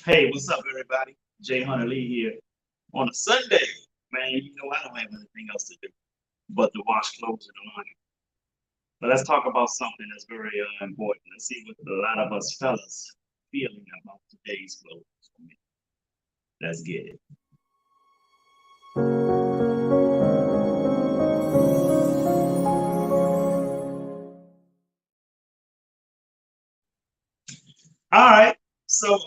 Hey, what's up, everybody? Jay Hunter Lee here on a Sunday. Man, you know I don't have anything else to do but to wash clothes in the morning. But let's talk about something that's very important. Let's see what a lot of us fellas feeling about today's clothes. Let's get it. All right. So,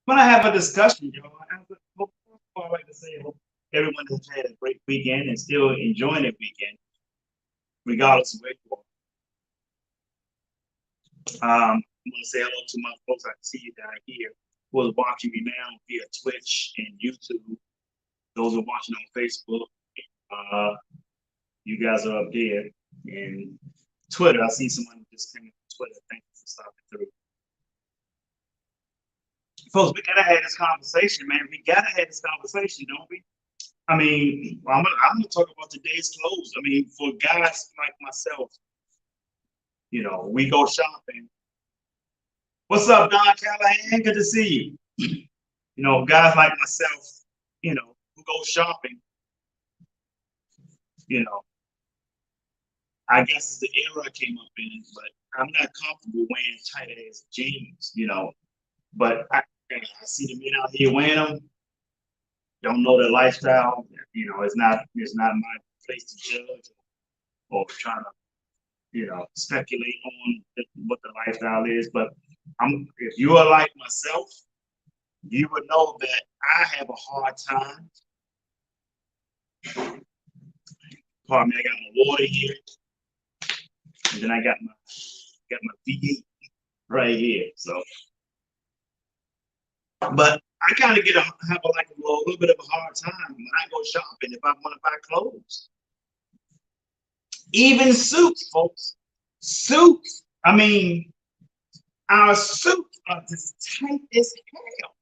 when I have a discussion, I like to say, I hope everyone has had a great weekend and still enjoying their weekend, regardless of where you are. I want to say hello to my folks. I see you down here who are watching me now via Twitch and YouTube. Those who are watching on Facebook, uh, you guys are up there. And Twitter, I see someone who just came to Twitter. Thank you for stopping through. Folks, we gotta have this conversation, man. We gotta have this conversation, don't we? I mean, I'm gonna talk about today's clothes. I mean, for guys like myself, we go shopping. What's up, Don Callahan? Good to see you. Guys like myself, who go shopping, you know, I guess it's the era I came up in, but I'm not comfortable wearing tight ass jeans. But I see the men out here wearing them, don't know their lifestyle. It's not my place to judge or try to, speculate on what the lifestyle is. But if you are like myself, you would know that I have a hard time. Pardon me, I got my water here, and then I got my V8 right here. So, but I kind of have a little bit of a hard time when I go shopping if I want to buy clothes. Even suits, folks. Suits. I mean, our suits are just tight as hell.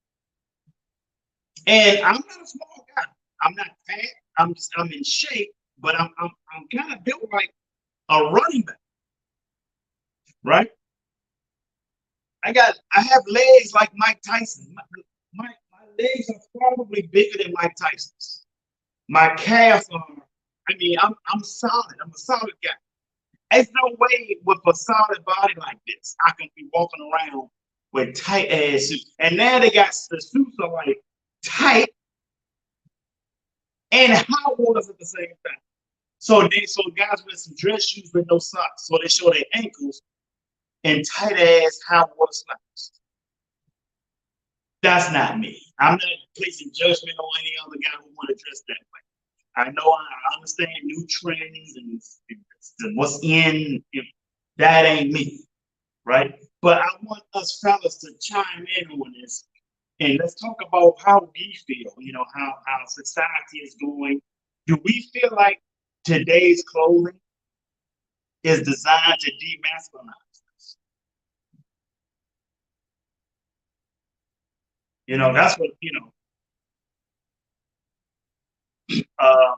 And I'm not a small guy. I'm not fat. I'm in shape, but I'm kind of built like a running back, right? I have legs like Mike Tyson. My legs are probably bigger than Mike Tyson's. My calves are. I mean, I'm solid. I'm a solid guy. There's no way with a solid body like this, I can be walking around with tight ass suits. And now the suits are like tight and hot waters at the same time. So guys wear some dress shoes with no socks, so they show their ankles and tight ass high water slides. That's not me. I'm not placing judgment on any other guy who want to dress that way. I understand new trends and what's in. That ain't me, right? But I want us fellas to chime in on this and let's talk about how we feel. How society is going. Do we feel like today's clothing is designed to demasculinize us? That's what Uh,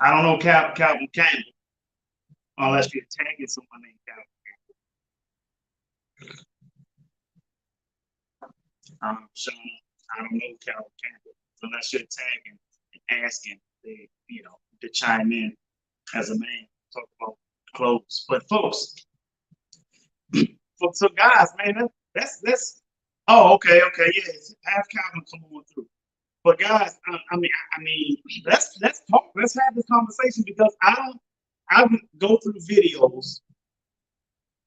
I don't know Calvin Campbell unless you're tagging someone named Calvin Campbell. Sean, I don't know Calvin Campbell unless you're tagging and asking to chime in as a man, talk about clothes. But folks, so guys, man, that's oh, okay, yeah, have Calvin come on through. But guys, I mean, let's talk. Let's have this conversation because I would go through videos,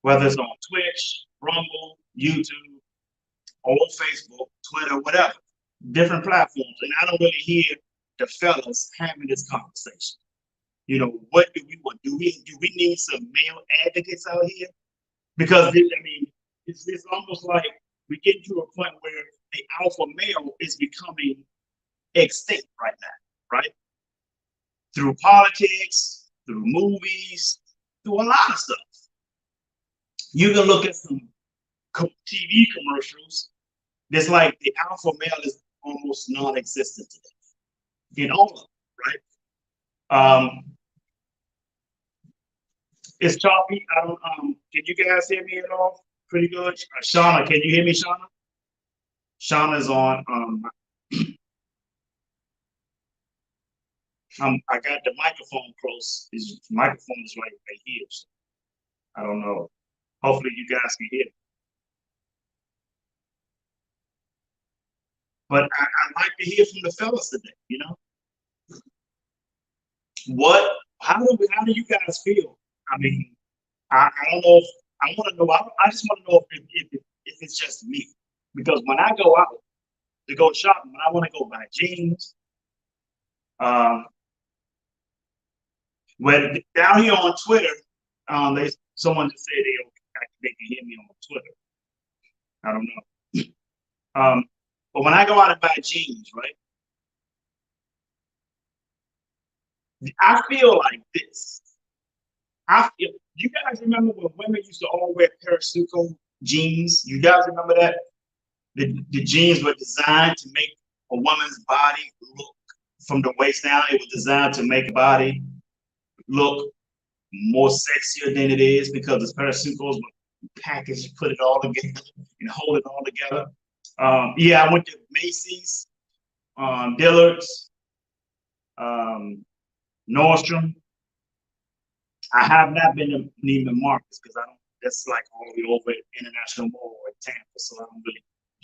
whether it's on Twitch, Rumble, YouTube, or Facebook, Twitter, whatever, different platforms, and I don't really hear the fellas having this conversation. What do we want? Do we need some male advocates out here? Because it's almost like we get to a point where the alpha male is becoming extinct right now, right? Through politics, through movies, through a lot of stuff. You can look at some TV commercials. It's like the alpha male is almost non-existent today in all of them, right? It's choppy. I don't. Can you guys hear me at all? Pretty good. Shauna, can you hear me, Shauna? Shauna's on. I got the microphone close. His microphone is right here. So I don't know. Hopefully, you guys can hear me. But I like to hear from the fellas today. You know what? How do you guys feel? I mean, I don't know if I want to know. I just want to know if it's just me, because when I go out to go shopping, when I want to go buy jeans, um, when down here on Twitter, someone just said they can hear me on Twitter. I don't know. But when I go out and buy jeans, right, I feel like this. I feel. You guys remember when women used to all wear Parasuco jeans? You guys remember that? The jeans were designed to make a woman's body look from the waist down. It was designed to make a body look more sexier than it is, because the Parasucos were packaged, put it all together and hold it all together. Yeah, I went to Macy's, Dillard's, Nordstrom. I have not been to Neiman Marcus because I don't. That's like all the way over at International Mall in Tampa, so I don't really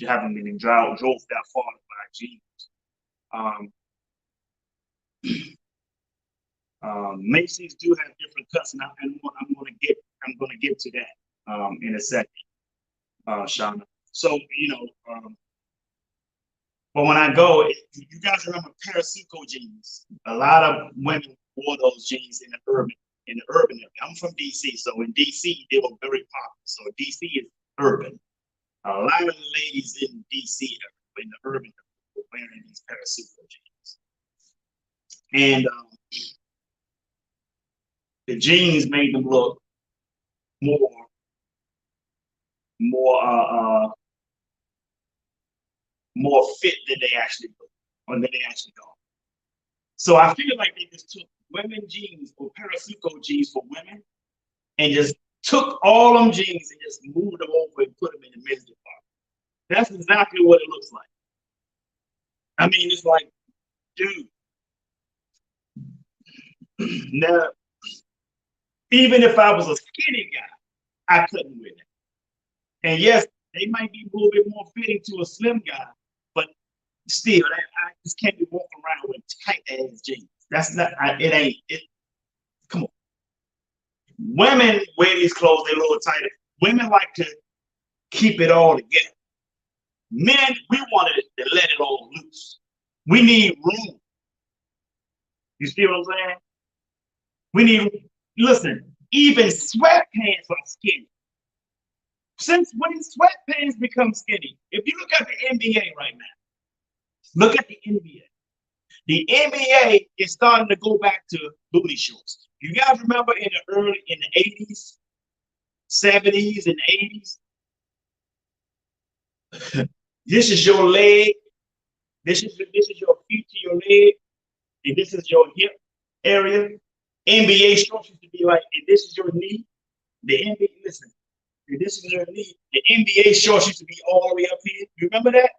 haven't been drove that far to buy jeans. Um, Macy's do have different cuts, and I'm gonna get to that in a second, Shauna. So but when I go, you guys remember Parasuco jeans? A lot of women wore those jeans in the urban area. I'm from DC, so in DC they were very popular. So DC is urban. A lot of the ladies in DC in the urban area were wearing these Parasuco jeans, and the jeans made them look more more more fit than they actually look, or than they actually are. So I feel like they just took women jeans or Parasuco jeans for women and just took all them jeans and just moved them over and put them in the men's department. That's exactly what it looks like. I mean, it's like, dude, now, even if I was a skinny guy, I couldn't wear that. And yes, they might be a little bit more fitting to a slim guy, but still, I just can't be walking around with tight ass jeans. That's not, it ain't, it, come on. Women wear these clothes, they're a little tighter. Women like to keep it all together. Men, we wanted to let it all loose. We need room. You see what I'm saying? We need, listen, even sweatpants are skinny. Since when sweatpants become skinny? If you look at the NBA right now, look at the NBA. The NBA is starting to go back to booty shorts. You guys remember in the 80s, 70s, and 80s? This is your leg. This is your feet to your leg, and this is your hip area. NBA shorts used to be like, and this is your knee. The NBA, listen, and this is your knee. The NBA shorts used to be all the way up here. You remember that?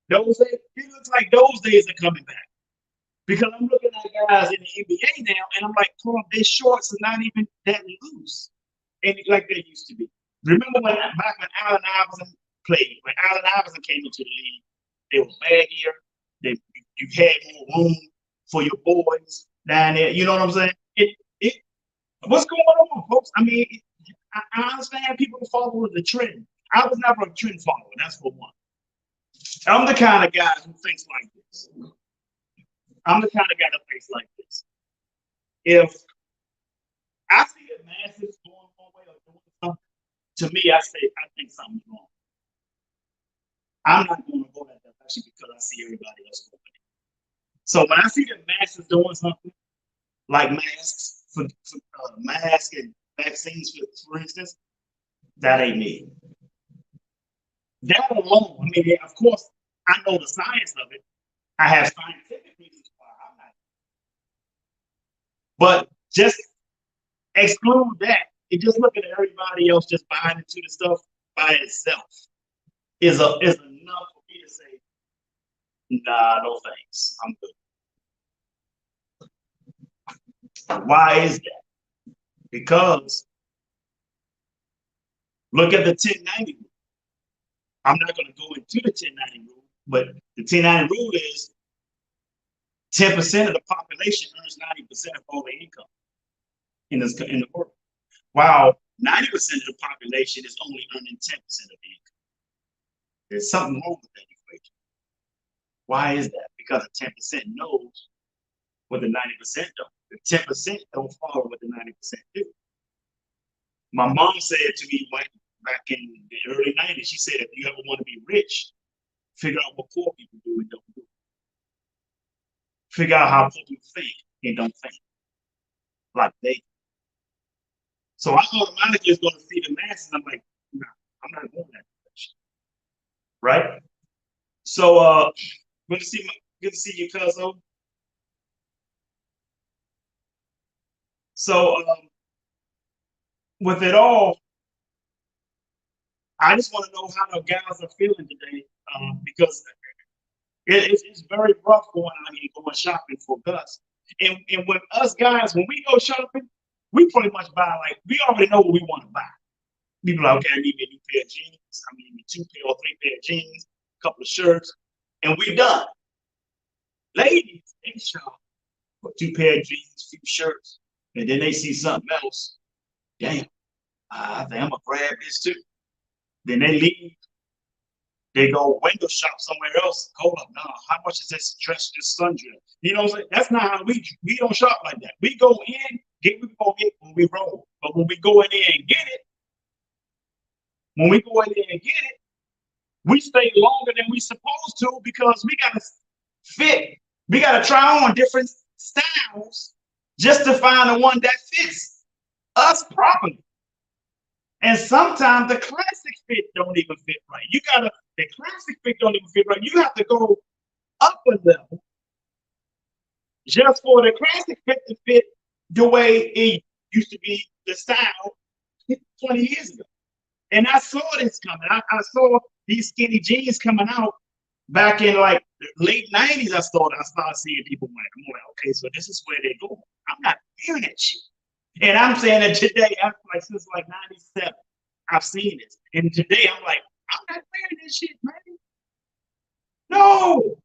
Those days, it looks like those days are coming back. Because I'm looking at guys in the NBA now, and I'm like, oh, their shorts are not even that loose, and like they used to be. Remember back when Allen Iverson played, when Allen Iverson came into the league, they were baggier. You had more room for your boys down there. You know what I'm saying? What's going on, folks? I mean, I understand people follow the trend. I was never a trend follower. That's for one. I'm the kind of guy who thinks like this. I'm the kind of guy that thinks like this. If I see the masses going one way or doing something, to me, I think something's wrong. I'm not going to go that direction because I see everybody else going. So when I see the masses doing something like masks and vaccines, for instance, that ain't me. That alone, I mean, of course, I know the science of it. I have scientific reasons why I'm not. But just exclude that. and just looking at everybody else just buying into the stuff by itself is enough for me to say, nah, no thanks, I'm good. Why is that? Because look at the 1090 rule. I'm not going to go into the 1090 rule, but the 1090 rule is 10% of the population earns 90% of all the income in the world, while 90% of the population is only earning 10% of the income. There's something wrong with that equation. Why is that? Because the 10% knows what the 90% don't. The 10% don't follow what the 90% do. My mom said to me back in the early 90s, she said, if you ever want to be rich, figure out what poor people do and don't do. Figure out how poor people think and don't think like they do. So I automatically is going to feed the masses. I'm like, nah, I'm not going that direction. Right? So good to see you, cousin. So with it all, I just want to know how the guys are feeling today, because it's very rough going out here going shopping for Gus. And with us guys, when we go shopping, we pretty much buy like we already know what we want to buy. We be like, okay, I need me a new pair of jeans. I need me 2 pair or 3 pair of jeans, a couple of shirts, and we're done. Ladies, they shop for 2 pair of jeans, few shirts, and then they see something else. Damn, I think I'm gonna grab this too. Then they leave. They go window shop somewhere else. Hold up, nah, how much is this dress, this sundress? You know what I'm saying? That's not how we don't shop like that. We go in, get what we go get when we roll. But when we go in there and get it, we stay longer than we supposed to because we gotta fit. We gotta try on different styles just to find the one that fits us properly. And sometimes the classic fit don't even fit right. The classic fit don't even fit right. You have to go up a level just for the classic fit to fit the way it used to be the style 20 years ago. And I saw this coming. I saw these skinny jeans coming out back in like the late 90s. I started seeing people wearing them. I'm like, okay, so this is where they go. I'm not wearing that shit. And I'm saying that today, like since like 97, I've seen this. And today I'm like, I'm not wearing this shit, man. No.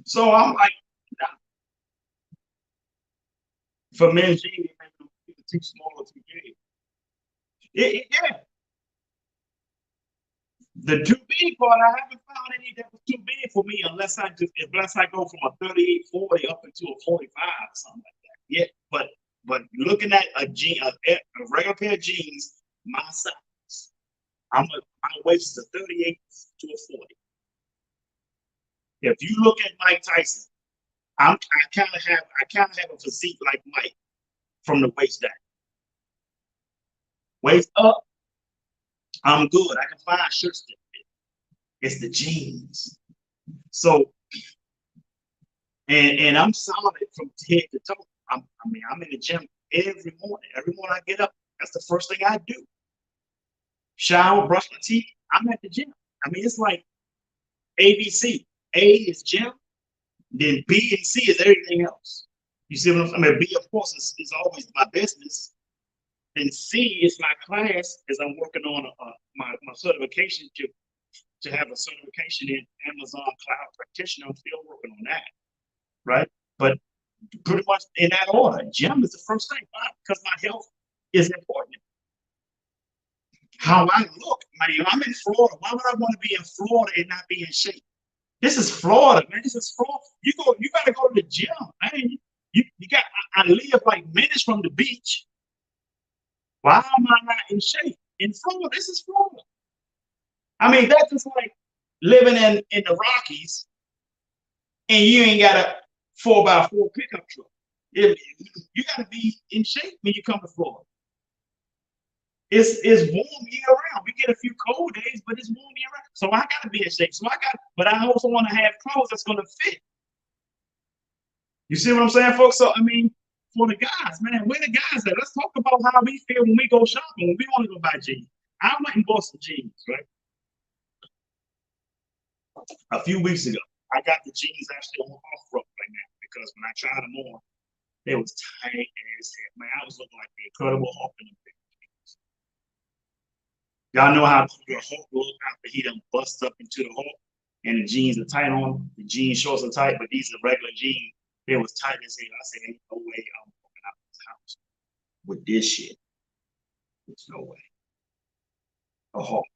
So I'm like, nah. For men's jeans, too small or too big. Yeah. The too big part, I haven't found any that was too big for me unless I go from a 38, 40 up into a 45 or something like that. Yeah, but looking at a regular pair of jeans, my size, my waist is a 38 to a 40. If you look at Mike Tyson, I kind of have a physique like Mike from the waist down. Waist up, I'm good. I can find shirts that fit. It's the jeans. So, and I'm solid from head to toe. I'm in the gym every morning. Every morning I get up, that's the first thing I do. Shower, brush my teeth. I'm at the gym. I mean, it's like ABC. A is gym, then B and C is everything else. You see what I'm saying? I mean, B, of course, is always my business. And C is my class as I'm working on my certification to have a certification in Amazon Cloud Practitioner. I'm still working on that, right? But pretty much in that order, gym is the first thing. Why? Because my health is important. How I look, man, I'm in Florida. Why would I want to be in Florida and not be in shape? This is Florida, man. This is Florida. You gotta go to the gym, man. You got. I live like minutes from the beach. Why am I not in shape? In Florida, this is Florida. I mean, that's just like living in the Rockies and you ain't got a 4x4 pickup truck. You got to be in shape when you come to Florida. It's warm year round. We get a few cold days, but it's warm year round. So I got to be in shape. But I also want to have clothes that's going to fit. You see what I'm saying, folks? So I mean, for the guys, man, where the guys at? Let's talk about how we feel when we go shopping, when we want to go buy jeans. I went and bought some jeans, right? A few weeks ago. I got the jeans actually on off road right now because when I tried them on, they was tight as hell. Man, I was looking like the Incredible Hulk in them things. Y'all know how the Hulk look after he done bust up into the Hulk and the jeans are tight on him. The jeans shorts are tight, but these are regular jeans. They was tight as hell. I said, ain't no way I'm walking out of this house with this shit. There's no way. A Hulk.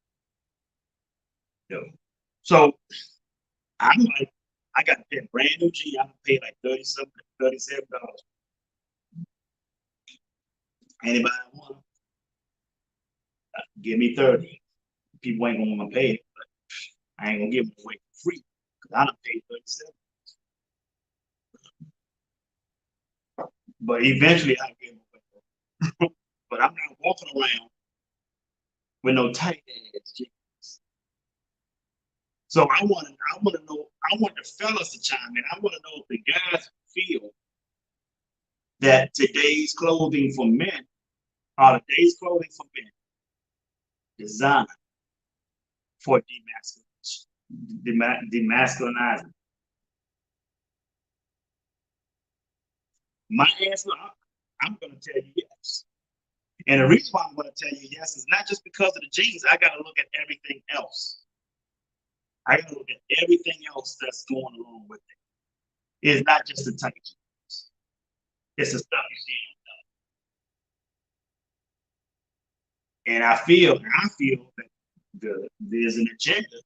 No. So I'm like, I got that brand new jeans. I paid like $37. Anybody want? Give me 30. People ain't gonna want to pay it, but I ain't gonna give them away for free because I don't pay 37. But eventually I give them away. But I'm not walking around with no tight ass jeans. So I want to know. I want the fellas to chime in. I want to know if the guys feel that today's clothing for men are today's clothing for men designed for demasculinizing. My answer, I'm going to tell you yes. And the reason why I'm going to tell you yes is not just because of the jeans. I got to look at everything else. I got to look at everything else that's going along with it. It's not just the tight jeans. It's the stuff you see. And I feel that there's an agenda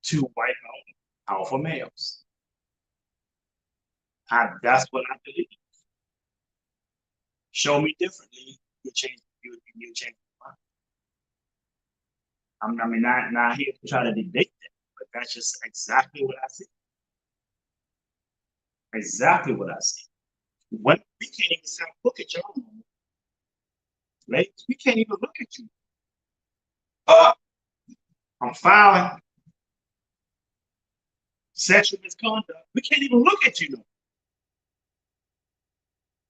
to wipe out alpha males. That's what I believe. Show me differently, you change your mind. I mean, not here to try to debate that, but that's just exactly what I see. Exactly what I see. When we can't even look at y'all, ladies, we can't even look at you. I'm filing sexual misconduct. We can't even look at you no.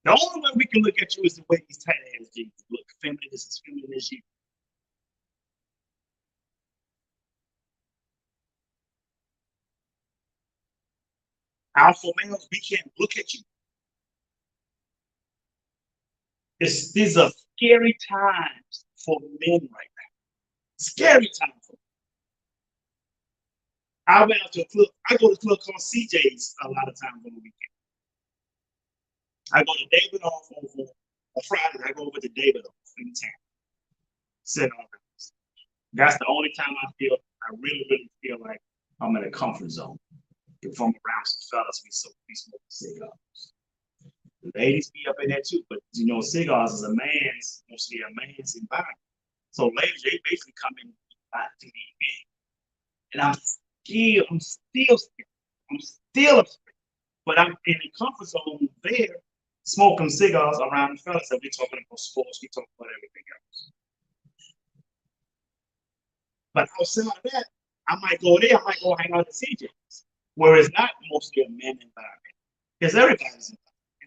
The only way we can look at you is the way these tight ass jeans look. Feminine, this is feminine as you. Alpha males, we can't look at you. These are scary times for men right now. Scary times for men. I went out to a club. I go to a club called CJ's a lot of times on the weekend. I go to David off on Friday. I go over to David off in town. Sit on it. That's the only time I really feel like I'm in a comfort zone. If I'm around some fellas, we smoke cigars. The ladies be up in there too, but you know, cigars is mostly a man's environment. So ladies, they basically come in to the event. And I'm still scared. But I'm in the comfort zone there, smoking cigars around the fellas that we're talking about sports, we talk about everything else. But outside of that, I might go there, I might go hang out at CJ's, where it's not mostly a men environment. Because everybody's environment.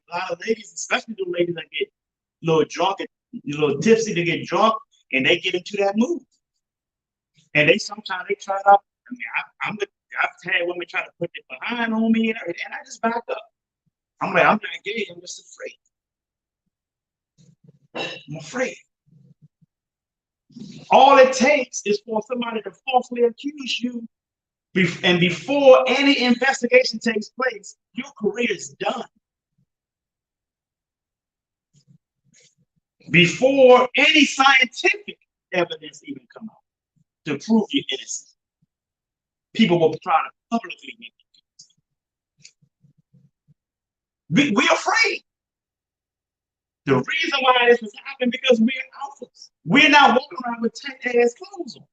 A lot of ladies, especially the ladies that get a little drunk, a little tipsy, they get drunk, and they get into that mood. And sometimes they try it out. I mean, I've had women try to put it behind on me, and I just back up. I'm like, I'm not gay, I'm just afraid. I'm afraid. All it takes is for somebody to falsely accuse you, and before any investigation takes place, your career is done. Before any scientific evidence even come out to prove you're innocent, people will try to publicly make you. We're afraid. The reason why this is happening because we're alphas. We're not walking around with tight ass clothes on.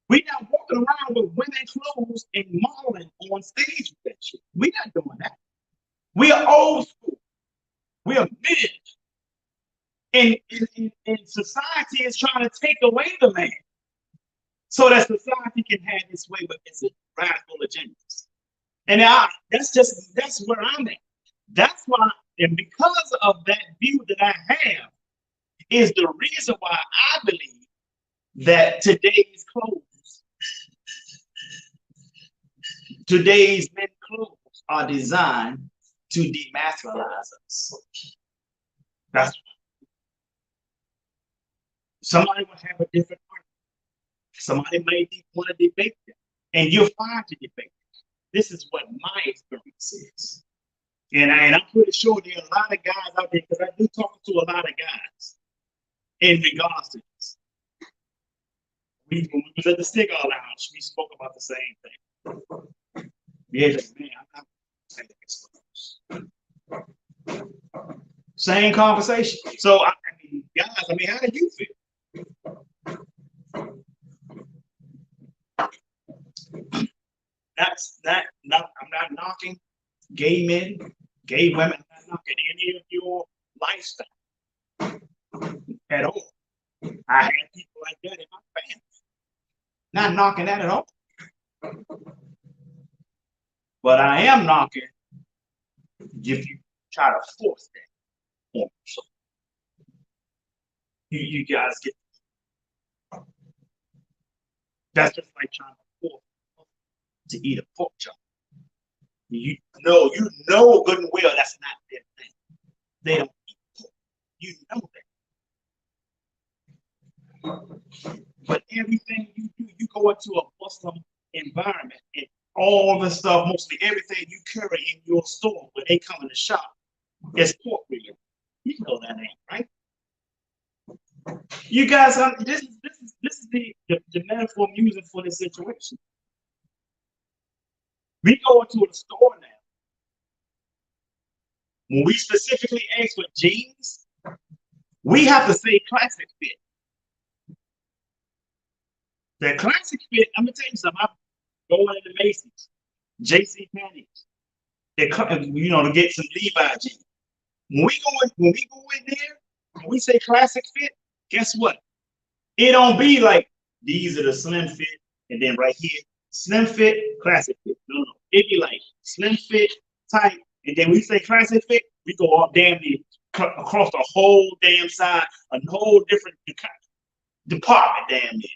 We're not walking around with women clothes and modeling on stage with that shit. We're not doing that. We are old school. We are men. And society is trying to take away the man so that society can have its way with its radical agendas. And that's where I'm at. That's why, and because of that view that I have, is the reason why I believe that today's men clothes are designed to demasculinize us. That's somebody will have a different argument. Somebody may want to debate them, and you're fine to debate. This is what my experience is. And I'm pretty sure there are a lot of guys out there, because I do talk to a lot of guys in regards to this. When we was at the cigar lounge, we spoke about the same thing. Yeah, like, man, I'm not same conversation. So I mean, guys, I mean, how do you feel? I'm not knocking gay men, gay women. I'm not knocking any of your lifestyle at all. I had people like that in my family. Not knocking that at all. But I am knocking if you try to force that on yourself. You guys get that's just like trying to force to eat a pork chop. You know good and well that's not their thing. They don't eat pork. You know that. But everything you do, you go into a Muslim environment and all the stuff, mostly everything you carry in your store when they come in the shop is pork related. You know that ain't right. You guys, this is the metaphor I'm using for this situation. We go into the store now. When we specifically ask for jeans, we have to say classic fit. The classic fit, I'm gonna tell you something. I'm going into Macy's, JC Penney's, to get some Levi jeans. When we go in there, when we say classic fit, guess what? It don't be like these are the slim fit, and then right here, slim fit, classic fit. No. It be like slim fit, tight, and then we say classic fit, we go all damn near across the whole damn side, a whole different department damn near.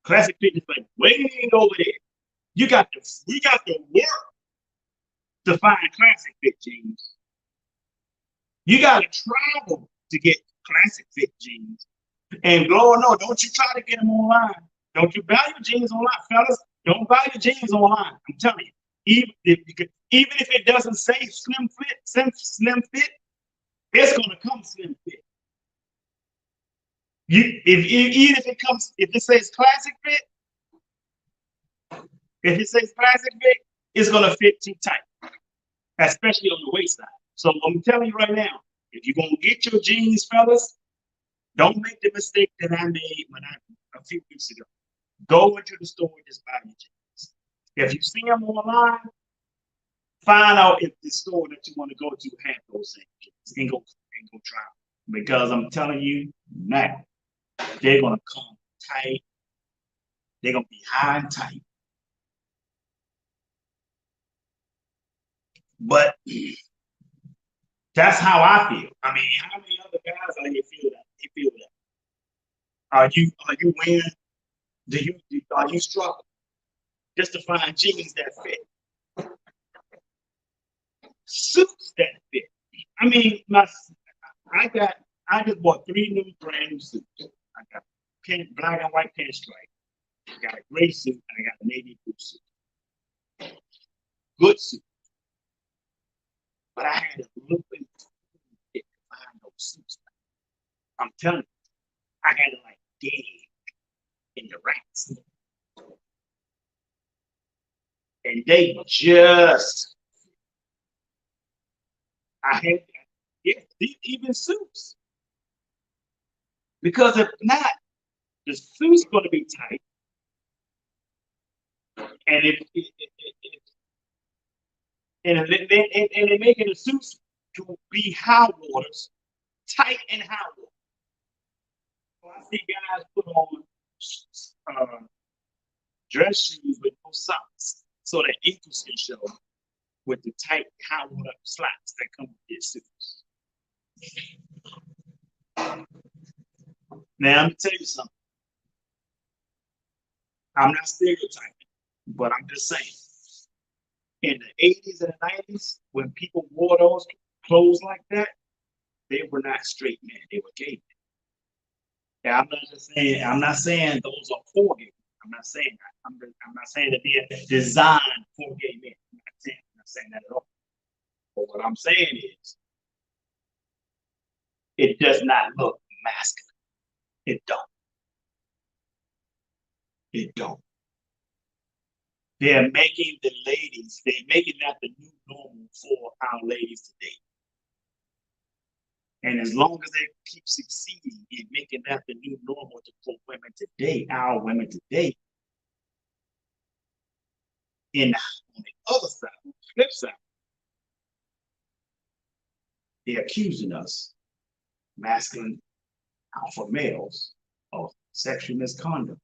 Classic fit is like way over there. We got to work to find classic fit jeans. You got to travel to get classic fit jeans. And Lord, no, don't you try to get them online. Don't you buy your jeans online, fellas. Don't buy your jeans online. I'm telling you. Even if it doesn't say slim fit, it's gonna come slim fit. Even if it says classic fit, if it says classic fit, it's gonna fit too tight, especially on the waist side. So I'm telling you right now, if you're gonna get your jeans, fellas, don't make the mistake that I made a few weeks ago. Go into the store and just buy your jeans. If you see them online, find out if the store that you want to go to has those things and go try them. Because I'm telling you now, they're gonna come tight. They're gonna be high and tight. But that's how I feel. I mean, how many other guys out here feel that? They feel that. Are you wearing? Are you struggling just to find jeans that fit, suits that fit? I mean, I just bought 3 new brand new suits. I got black and white pinstripe. I got a gray suit and I got a navy blue suit. Good suit. But I had to look into it to find those suits. I'm telling you, I had to like dig in the racks. And they just, I had, yeah, even suits. Because if not, the suit's going to be tight. And they're making the suits to be high waters, tight and high water. So I see guys put on dress shoes with no socks. so that ankles can show with the tight hollowed up slots that come with their suits. Now, let me tell you something. I'm not stereotyping, but I'm just saying. In the 80s and the 90s, when people wore those clothes like that, they were not straight men. They were gay men. And I'm not saying those are for gay men. I'm not saying that. I'm not saying that they are designed for gay men. I'm not saying that at all. But what I'm saying is, it does not look masculine. It don't. It don't. They're making that the new normal for our ladies today. And as long as they keep succeeding in making that the new normal for women today, our women today, on the other side, on the flip side, they're accusing us, masculine alpha males, of sexual misconduct.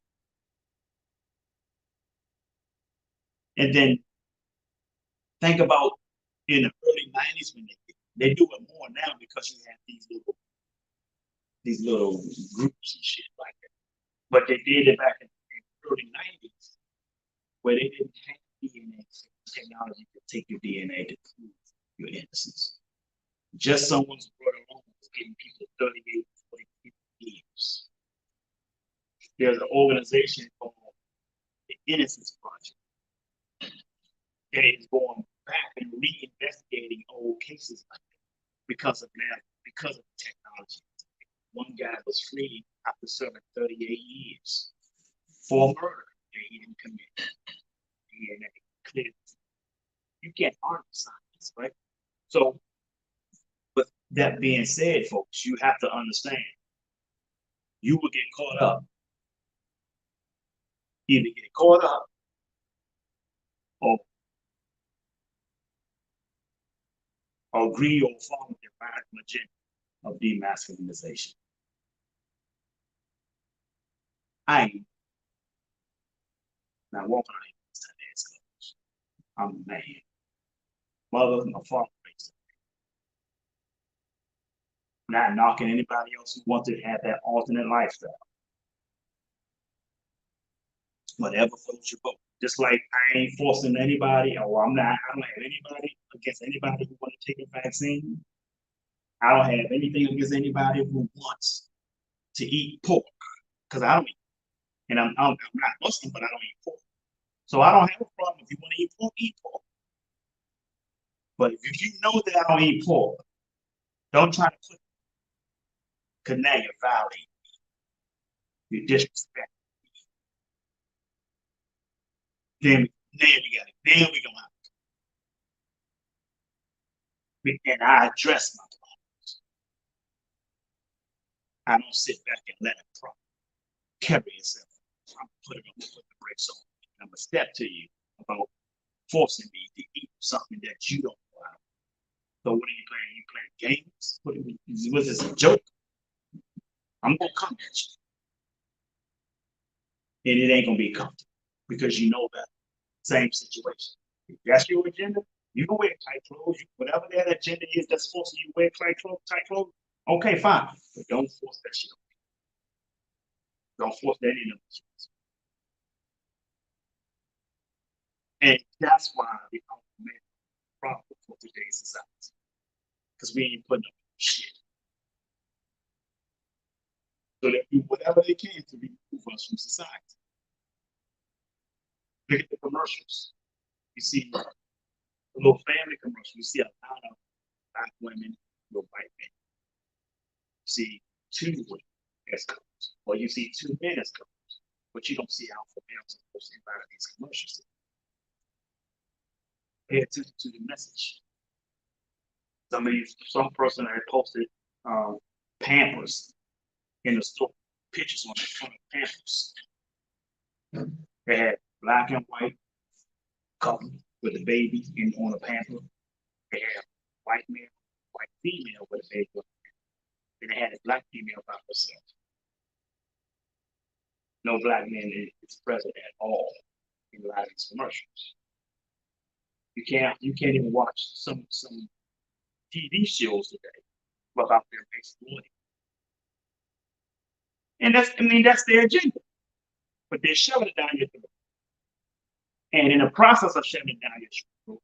And then think about in the early 90s when they do it more now because you have these little groups and shit like that. But they did it back in the early 90s where they didn't have DNA technology to take your DNA to prove your innocence. Just someone's brother alone was getting people 38, 40 years. There's an organization called the Innocence Project that is going back and reinvestigating old cases like that because of technology. One guy was freed after serving 38 years for murder that he didn't commit. DNA clear. You can't harm science, right? So, with that being said, folks, you have to understand you will get caught up. Either get caught up or agree or follow the radical agenda of demasculinization. I ain't not walking on these clothes. I'm a man. Mother, my father raised me. Not knocking anybody else who wants to have that alternate lifestyle. Whatever floats your boat. Just like I ain't forcing anybody, or I don't have anybody against anybody who want to take a vaccine. I don't have anything against anybody who wants to eat pork, because I don't eat. And I'm not Muslim, but I don't eat pork. So I don't have a problem if you want to eat pork. But if you know that I don't eat pork, don't try to put, because now you're violating me. You disrespect me. Then we gonna have and I address my problems. I don't sit back and let it carry itself. I'm put the brakes on. I'm gonna step to you about forcing me to eat something that you don't allow. So what are you playing? You playing games? Was this a joke? I'm gonna come at you. And it ain't gonna be comfortable because you know that. Same situation. If that's your agenda, you can wear tight clothes. Whatever that agenda is that's forcing you to wear tight clothes, okay, fine. But don't force that shit on me. Don't force that in them. And that's why we call men problem for today's society. Because we ain't putting up shit. So they do whatever they can to remove us from society. Look at the commercials. You see a little family commercial. You see a lot of black women, little white men. You see two women as couples, or you see two men as couples, but you don't see alpha males posted by these commercials. Pay attention to the message. Some person had posted Pampers in the store, pictures on the front of Pampers. They had black and white couple with a baby on a pamper. They had white male, white female with a baby. And they had a black female by herself. No black man is present at all in a lot of these commercials. You can't even watch some TV shows today without them exploiting. And that's their agenda. But they're shoving it down your throat. And in the process of shoving it down your throat,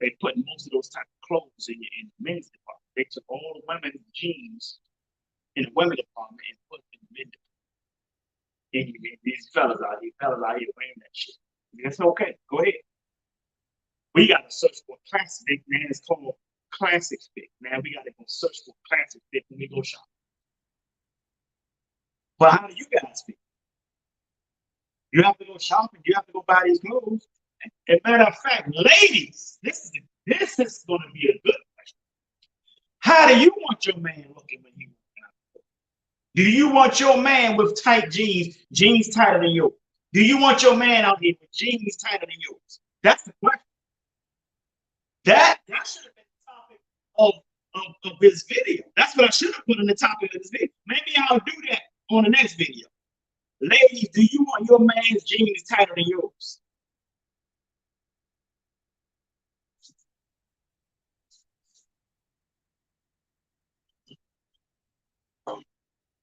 they put most of those type of clothes in the men's department. They took all the women's jeans in the women's department and put them in the men's department. And these fellas out here wearing that shit. That's okay. Go ahead. We got to search for classic fit, man. It's called classic fit, man. We got to go search for classic fit when we go shopping. But how do you guys feel? You have to go shopping. You have to go buy these clothes. As a matter of fact, ladies, this is going to be a good question. How do you want your man looking when you work out? Do you want your man with tight jeans tighter than yours? Do you want your man out here with jeans tighter than yours? That's the question. That should have been the topic of this video. That's what I should have put in the topic of this video. Maybe I'll do that on the next video. Ladies, do you want your man's jeans tighter than yours?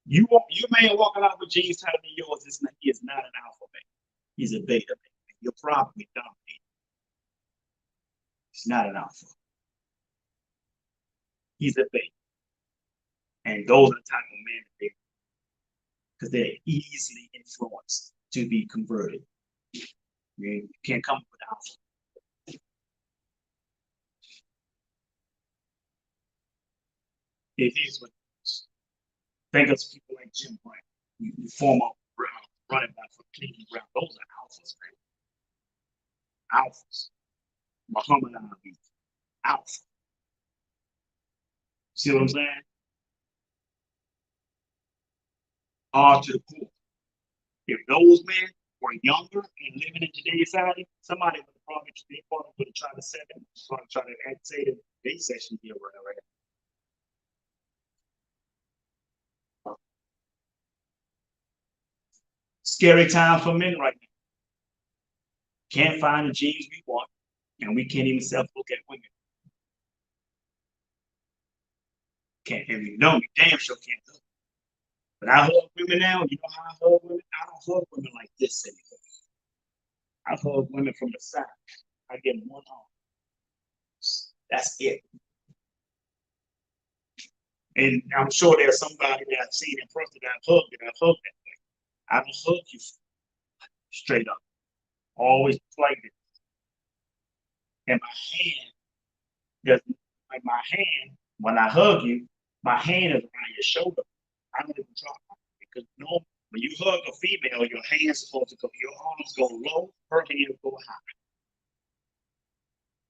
You want your man walking out with jeans tighter than yours? He is not an alpha man. He's a beta man. You're probably dominating. He's not an alpha. He's a beta. And those are the type of men that they, because they're easily influenced to be converted. You can't come up with alpha. It is what it is. Think of people like Jim Brown, former running back for Cleveland Brown. Those are alphas, man. Alphas. Muhammad Ali, alpha. See what I'm saying? All to the poor. If those men were younger and living in today's society, somebody would probably try to set them, try to say that they session here or whatever. Scary time for men right now. Can't find the jeans we want, and we can't even self-look at women. Can't, and we know we damn sure can't hug. But I hug women now. You know how I hug women? I don't hug women like this anymore. I hug women from the side. I get one arm. That's it. And I'm sure there's somebody that I've seen in person that I've hugged that way. I don't hug you straight up. Always like this. And my hand, when I hug you, my hand is around your shoulder. I don't even drop because when you hug a female, your hand's supposed to go, your arms go low, her hand go high.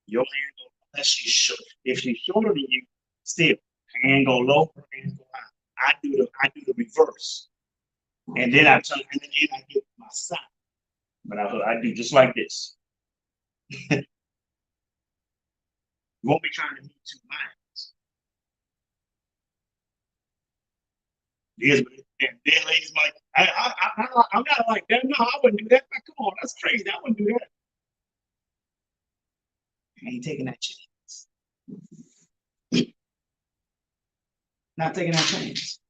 Your hand go, unless she's short. If she's shorter than you, still, hand go low, her hand go high. I do the reverse. And then I turn, and then I give my side. But I do just like this. You won't be trying to meet two minds. Yes, and then ladies like, I'm not like that. No, I wouldn't do that. Come on, that's crazy. I wouldn't do that. I ain't taking that chance. Not taking that chance.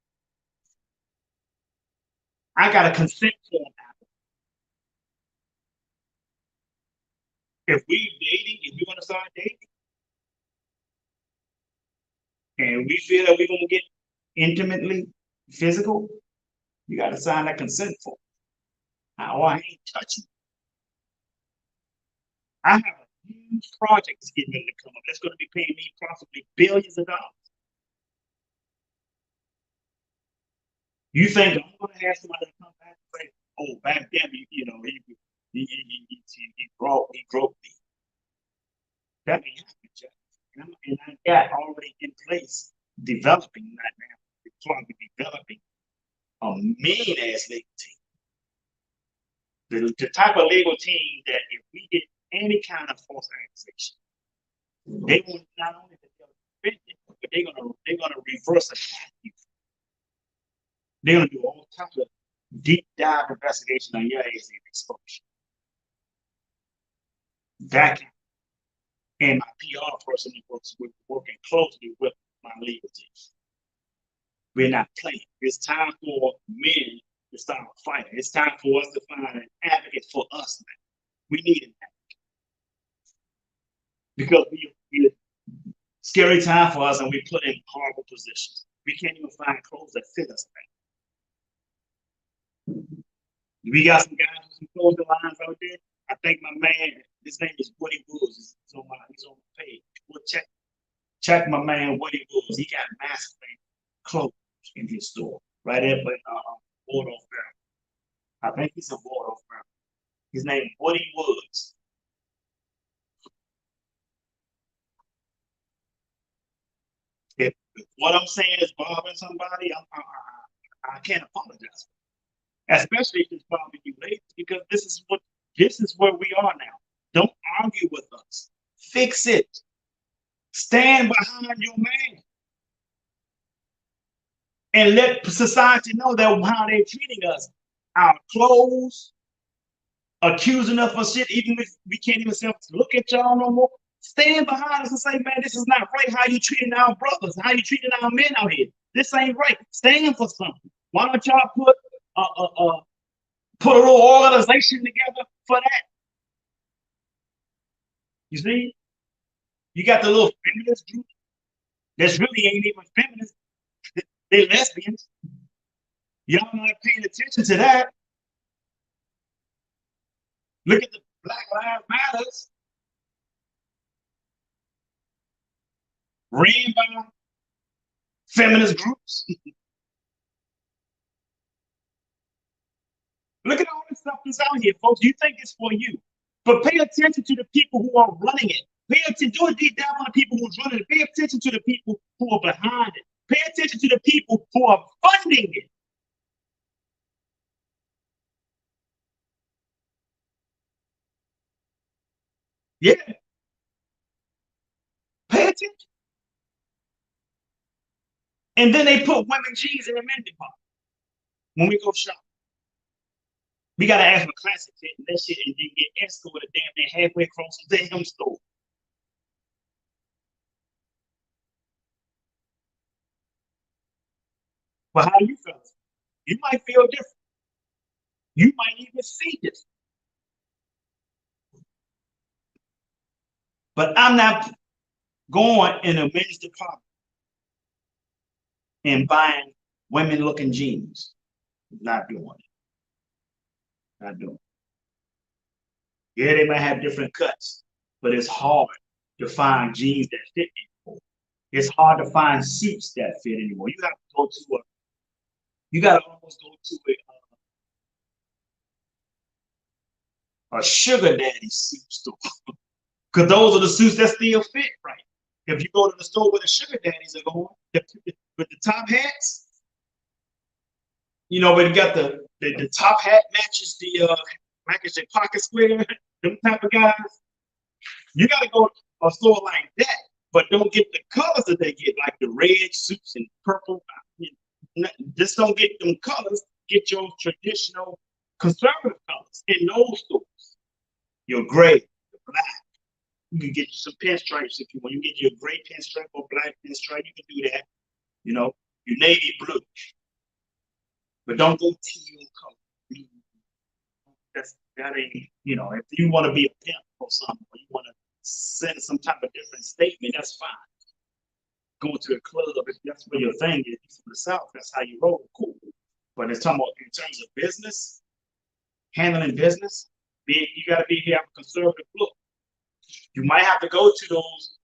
I got a consent form. If we want to start dating, and we feel that we're gonna get intimately physical, you got to sign that consent form. I ain't touching. I have a huge project that's getting ready to come up. That's going to be paying me possibly billions of dollars. You think I'm going to have somebody to come back and say, "Oh, back then, he broke me." That ain't happening, Jeff. And I got already in place developing right now. We're probably developing a mean ass legal team. The type of legal team that if we get any kind of false accusation, they will not only defend it, but they're gonna reverse attack you. They're gonna do all types of deep dive investigation on your ass and exposure. That and my PR person works with working closely with my legal team. We're not playing. It's time for men to start fighting. It's time for us to find an advocate for us now. We need an advocate because we scary time for us and we put in horrible positions. We can't even find clothes that fit us right. We got some guys with some clothing lines out there. I think my man, his name is Woody Woods. He's on the page. We'll check my man Woody Woods. He got masculine clothes in his store right there, but Waldorf Maryland. I think he's a Waldorf Maryland. His name is Woody Woods. If what I'm saying is bothering somebody, I can't apologize, especially if it's bothering you ladies, because this is where we are now. Don't argue with us. Fix it. Stand behind your man and let society know that how they're treating us. Our clothes, accusing us of shit, even if we can't even look at y'all no more. Stand behind us and say, man, this is not right. How you treating our brothers? How you treating our men out here? This ain't right. Stand for something. Why don't y'all put a little organization together for that? You see, you got the little feminist group that's really ain't even feminist. They're lesbians. Y'all not paying attention to that. Look at the Black Lives Matters ran by feminist groups. Look at all this stuff that's out here, folks. You think it's for you, but pay attention to the people who are running it. Pay attention, do a deep dive on the people who's running it. Pay attention to the people who are behind it. Pay attention to the people who are funding it. Yeah, pay attention. And then they put women jeans in the men department when we go shopping. We gotta ask for classic fit and that shit, and then get escorted damn near halfway across the damn store. But how you feel? You might feel different. You might even see this. But I'm not going in a men's department and buying women looking jeans. Not doing it. Not doing it. Yeah, they might have different cuts, but it's hard to find jeans that fit anymore. It's hard to find suits that fit anymore. You have to go to you got to almost go to a sugar daddy suit store. Because those are the suits that still fit right. If you go to the store where the sugar daddies are going, with the top hats, you know, where you got the top hat matches the matches your pocket square, them type of guys. You got to go to a store like that, but don't get the colors that they get, like the red suits and purple. Just don't get them colors. Get your traditional conservative colors in those stores. Your gray, your black. You can get some pinstripes if you want. You can get your gray pinstripe or black pinstripe. You can do that. You know, your navy blue. But don't go teal color. That ain't, you know, if you want to be a pimp or something, or you want to send some type of different statement, that's fine. Going to the club, if that's where your thing is, from the South, that's how you roll, cool. But it's talking about in terms of business, handling business, you got to be here have a conservative look. You might have to go to those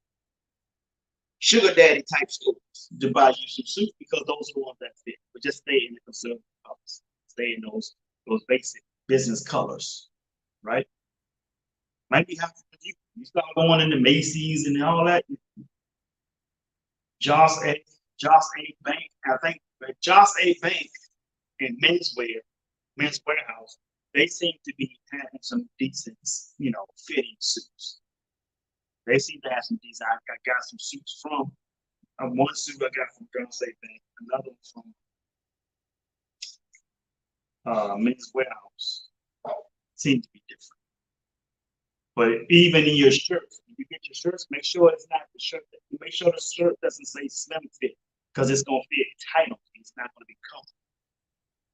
sugar daddy type stores to buy you some suits because those are the ones that fit. But just stay in the conservative colors. Stay in those basic business colors, right? Might be happy for you. You start going into Macy's and all that. Joss A. Joss A. Bank. I think Joss A. Bank and Men's Warehouse, they seem to be having some decent, you know, fitting suits. They seem to have some decent. I got some suits from one suit I got from Joss A. Bank, another one from Men's Warehouse. Seem to be different. But even in your shirts, when you get your shirts, make sure it's not the shirt. Make sure the shirt doesn't say slim fit because it's gonna fit tight on you. It's not gonna be comfortable.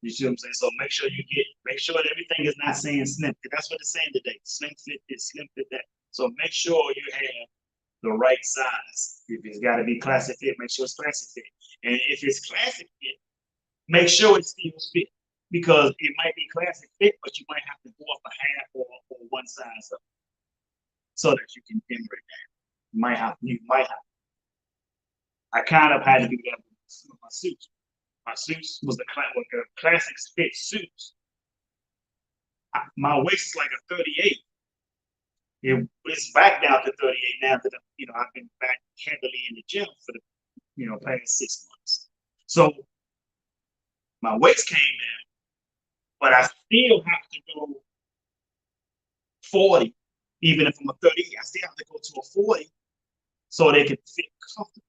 You see what I'm saying? So make sure that everything is not saying slim fit. That's what it's saying today. Slim fit this, slim fit that. So make sure you have the right size. If it's got to be classic fit, make sure it's classic fit. And if it's classic fit, make sure it still fit because it might be classic fit, but you might have to go up a half or one size up so that you can dimmer it down. You might have. I kind of had to do that with my suits. My suits was the classic fit suits. My waist is like a 38. It's back down to 38 now that I've been back heavily in the gym for the past 6 months. So my waist came down, but I still have to go 40, even if I'm a 38. I still have to go to a 40 so they can fit comfortably.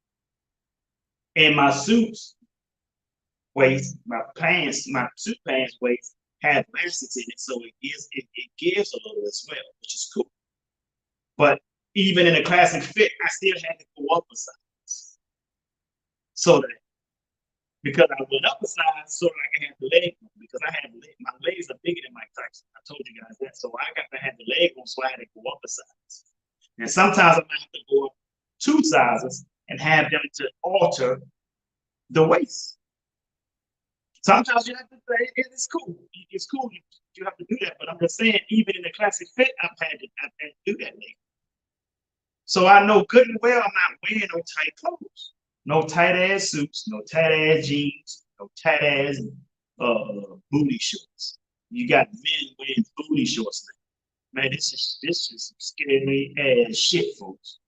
And my suits waist, my suit pants waist have elastins in it, so it gives a little as well, which is cool. But even in a classic fit, I still had to go up a size. So that because I went up a size so that I can have the leg on, because my legs are bigger than Mike Tyson. I told you guys that. So I got to have the leg on, so I had to go up a size. And sometimes I might have to go up 2 sizes and have them to alter the waist. Sometimes you have to say it's cool. It's cool. You have to do that. But I'm just saying, even in the classic fit, I've had to do that lately. So I know good and well I'm not wearing no tight clothes, no tight ass suits, no tight ass jeans, no tight ass booty shorts. You got men wearing booty shorts now. Man, this is some scary ass shit, folks.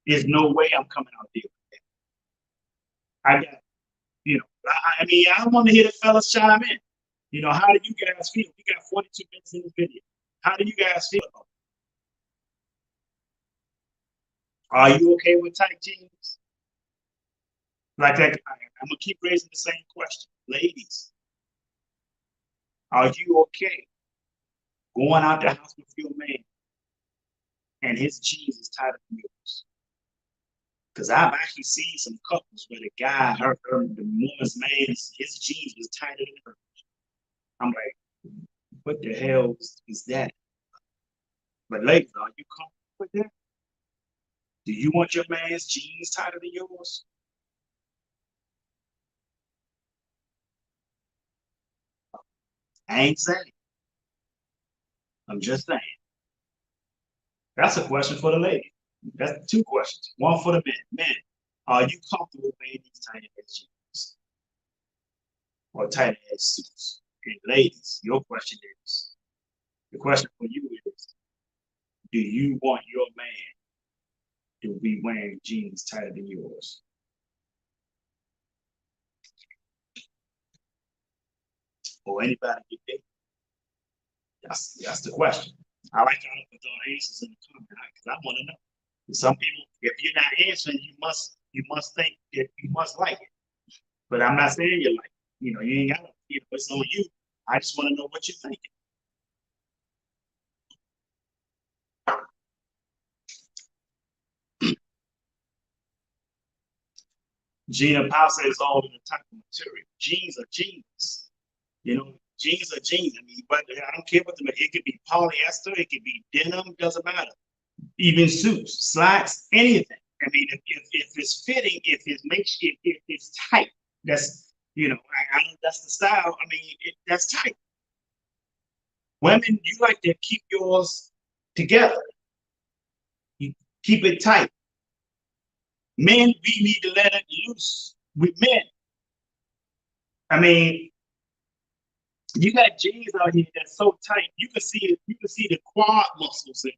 There's no way I'm coming out there with that. I got, I mean, I want to hear the fellas chime in. How do you guys feel? We got 42 minutes in this video. How do you guys feel? Are you okay with tight jeans? Like that, I'm gonna keep raising the same question. Ladies, are you okay going out the house with your man and his jeans is tighter than yours? Because I've actually seen some couples where the guy, the woman's man, his jeans was tighter than hers. I'm like, what the hell is that? But ladies, are you comfortable with that? Do you want your man's jeans tighter than yours? I ain't saying. I'm just saying. That's a question for the lady. That's 2 questions. One for the men. Men, are you comfortable wearing these tight ass jeans or tight ass suits? And ladies, your question is, the question for you is, do you want your man to be wearing jeans tighter than yours? Or anybody you date? That's the question. I like y'all to put those answers in the comment because I want to know. Some people, if you're not answering, you must think that you must like it. But I'm not saying you like it. You ain't gotta, it's on you. I just want to know what you're thinking. Gina Powell says all in the type of material. Jeans are jeans. Jeans are jeans. I mean, but I don't care what it could be polyester, it could be denim, doesn't matter. Even suits, slacks, anything. I mean, if it's fitting, if it's tight, that's that's the style. I mean, that's tight. Women, you like to keep yours together. You keep it tight. Men, we need to let it loose with men. I mean, you got jeans out here that's so tight. You can see it. You can see the quad muscles when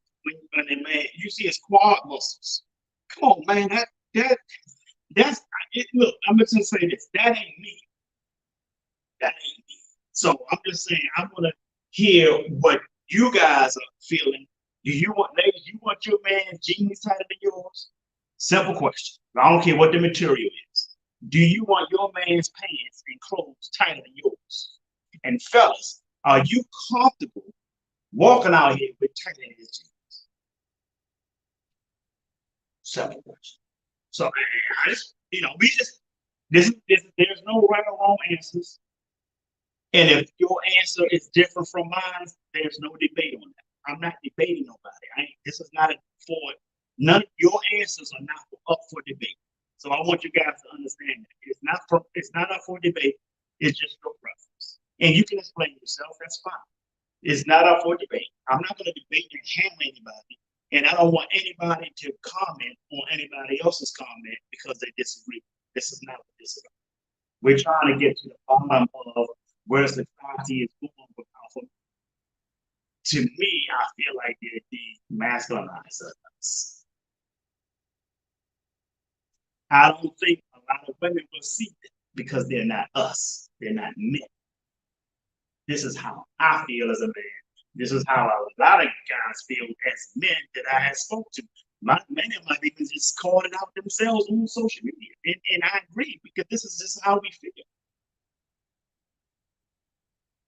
man. You see his quad muscles. Come on, man. That's it. Look, I'm just gonna say this. That ain't me. That ain't me. So I'm just saying. I want to hear what you guys are feeling. Ladies? You want your man's jeans tighter than yours? Simple question. I don't care what the material is. Do you want your man's pants and clothes tighter than yours? And fellas, are you comfortable walking out here with tight ass jeans? Simple question. So I just, we just there's no right or wrong answers. And if your answer is different from mine, there's no debate on that. I'm not debating nobody. This is not for none. Your answers are not up for debate. So I want you guys to understand that it's not up for debate. It's just your preference, and you can explain yourself. That's fine. It's not up for debate. I'm not going to debate and hammer anybody, and I don't want anybody to comment on anybody else's comment because they disagree. This is not what this is about. We're trying to get to the bottom of where society is going with alpha. To me, I feel like they demasculinize us. I don't think a lot of women will see it because they're not us. They're not men. This is how I feel as a man. This is how a lot of guys feel as men that I have spoke to. Many of my even just called it out themselves on social media. And I agree because this is just how we feel.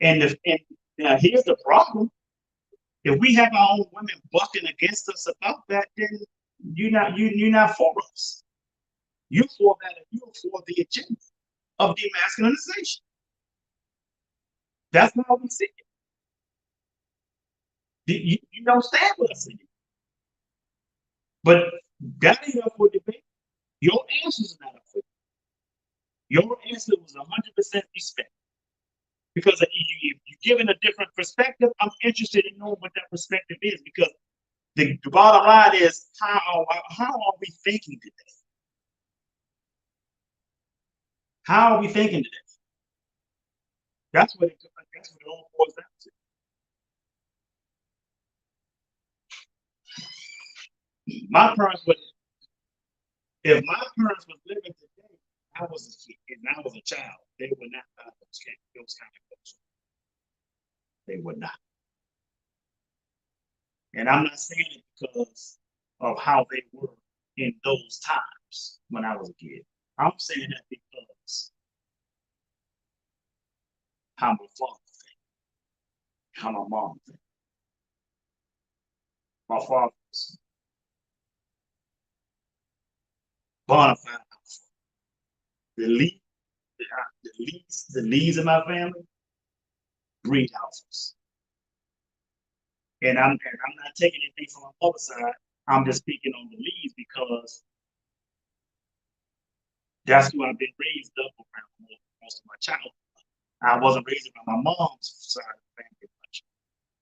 And now here's the problem. If we have our own women bucking against us about that, then you're not for us. You're for that. You're for the agenda of demasculinization. That's how we see it. You don't stand with us anymore. But that ain't up for debate. Your answers are not up for debate. Your answer was 100% respect. Because if you're given a different perspective, I'm interested in knowing what that perspective is. Because the bottom line is, how are we thinking today? How are we thinking today? That's what it all boils down to. My parents would, if my parents was living today, I was a kid and I was a child, they would not have those kind of books. They would not. And I'm not saying it because of how they were in those times when I was a kid. I'm saying that because how my father think, how my mom think. My father was bona fide. The lead, the leads in my family breed houses. And I'm not taking anything from my mother's side. I'm just speaking on the leads because that's who I've been raised up around most of my childhood. I wasn't raised by my mom's side of the family much,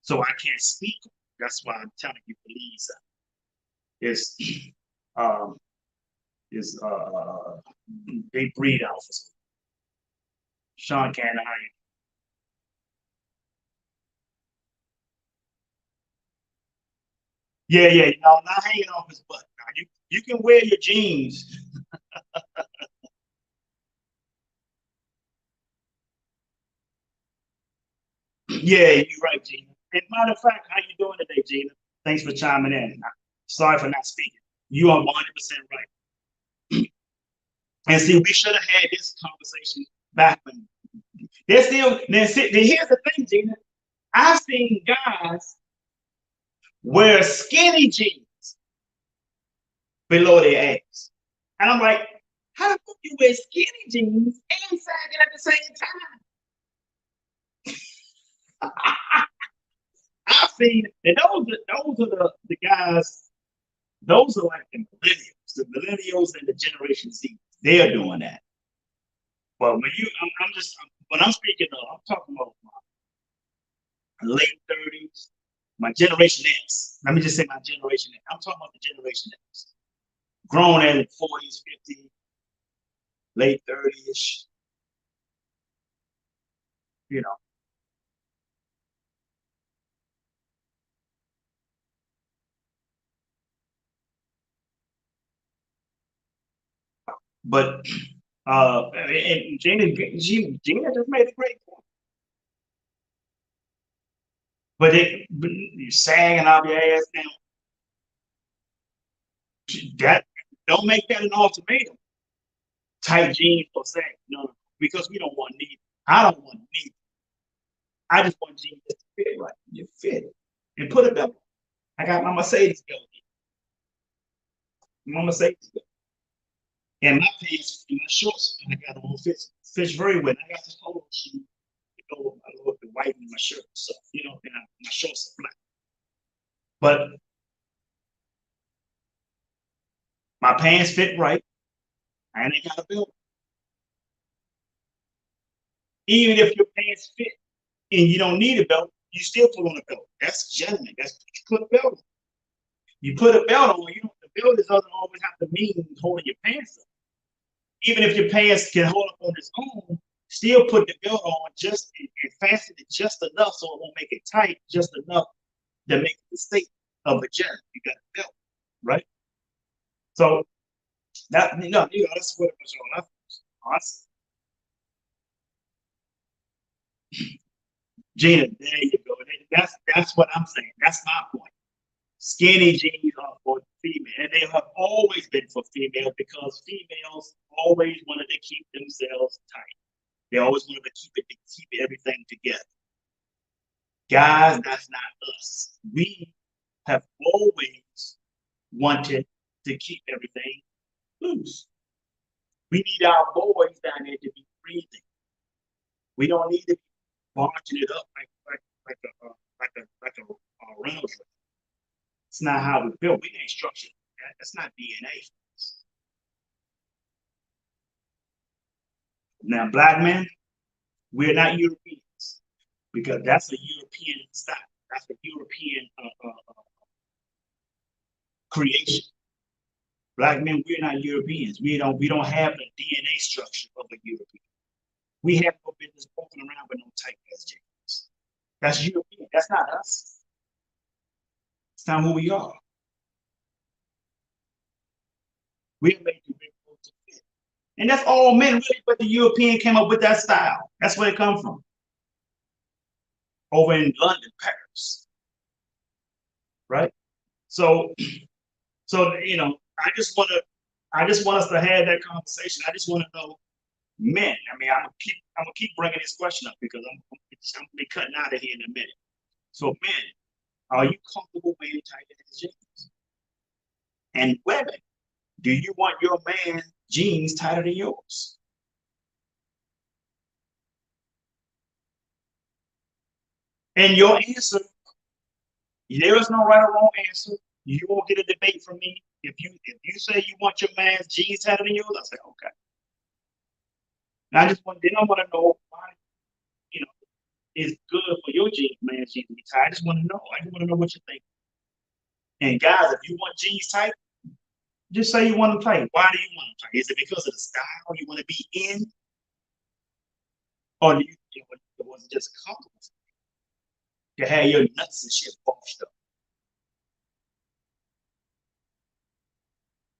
so I can't speak. That's why I'm telling you the lead side is um, is they breed alphas. Sean can how you? Yeah, yeah, not hanging off his butt. Now, you can wear your jeans. Yeah, you're right, Gina. And matter of fact, how you doing today, Gina? Thanks for chiming in. Sorry for not speaking. You are 100% right. And see, we should have had this conversation back when they're still. Here's the thing, Gina. I've seen guys wear skinny jeans below their ass, and I'm like, how the fuck you wear skinny jeans and sagging at the same time? I've seen, and those are the guys. Those are like the millennials and the Generation Z. They're doing that. But I'm just when I'm speaking of, I'm talking about my late 30s, my Generation X. Let me just say my Generation X. I'm talking about the Generation X. Grown at 40s, 50s, late 30s, you know. But and Gina just made a great point. But you sagging off your ass now. That don't make that an ultimatum. Tight jeans or sag. No, because we don't want neither. I don't want neither. I just want jeans to fit right. You fit it. And put it up. I got my Mercedes belt. Mama safety belt. And my pants and my shorts, I got on fits very well. I got this polo shoe. I go with the white in my shirt, so and my shorts are black. But my pants fit right, and they got a belt. Even if your pants fit and you don't need a belt, you still put on a belt. That's gentleman. That's what you put a belt on. You put a belt on, the belt doesn't always have to mean holding your pants up. Even if your pants can hold up on its own, still put the belt on and fasten it just enough so it won't make it tight, just enough to make the state of a gentleman. You got a belt, right? So that's what it was on. Awesome. Gina, there you go. That's what I'm saying. That's my point. Skinny jeans are for female, and they have always been for females because females always wanted to keep themselves tight. They always wanted to keep everything together. Guys, that's not us. We have always wanted to keep everything loose. We need our boys down there to be breathing. We don't need to be marching it up like a rental truck. It's not how we built. We ain't structured. That's not DNA. Now, black men, we're not Europeans because that's a European style. That's a European creation. Black men, we're not Europeans. We don't have the DNA structure of a European. We have no business walking around with no tight ass jeans. That's European. That's not us. It's not who we are. We're made to fit. And that's all men really, but the European came up with that style. That's where it comes from. Over in London, Paris. Right? So I just want us to have that conversation. I just want to know, men. I mean, I'm gonna keep bringing this question up because I'm gonna be cutting out of here in a minute. So, men, are you comfortable wearing tight jeans? And women, do you want your man jeans tighter than yours? And your answer, there is no right or wrong answer. You won't get a debate from me. If you say you want your man's jeans tighter than yours, I say okay. And I want to know why you know it's good for your jeans, man's jeans to be tight. I just want to know. I just want to know what you think. And guys, if you want jeans tight, just say you want them tight. Why do you want them tight? Is it because of the style you want to be in, or was it just comfortable to have your nuts and shit washed up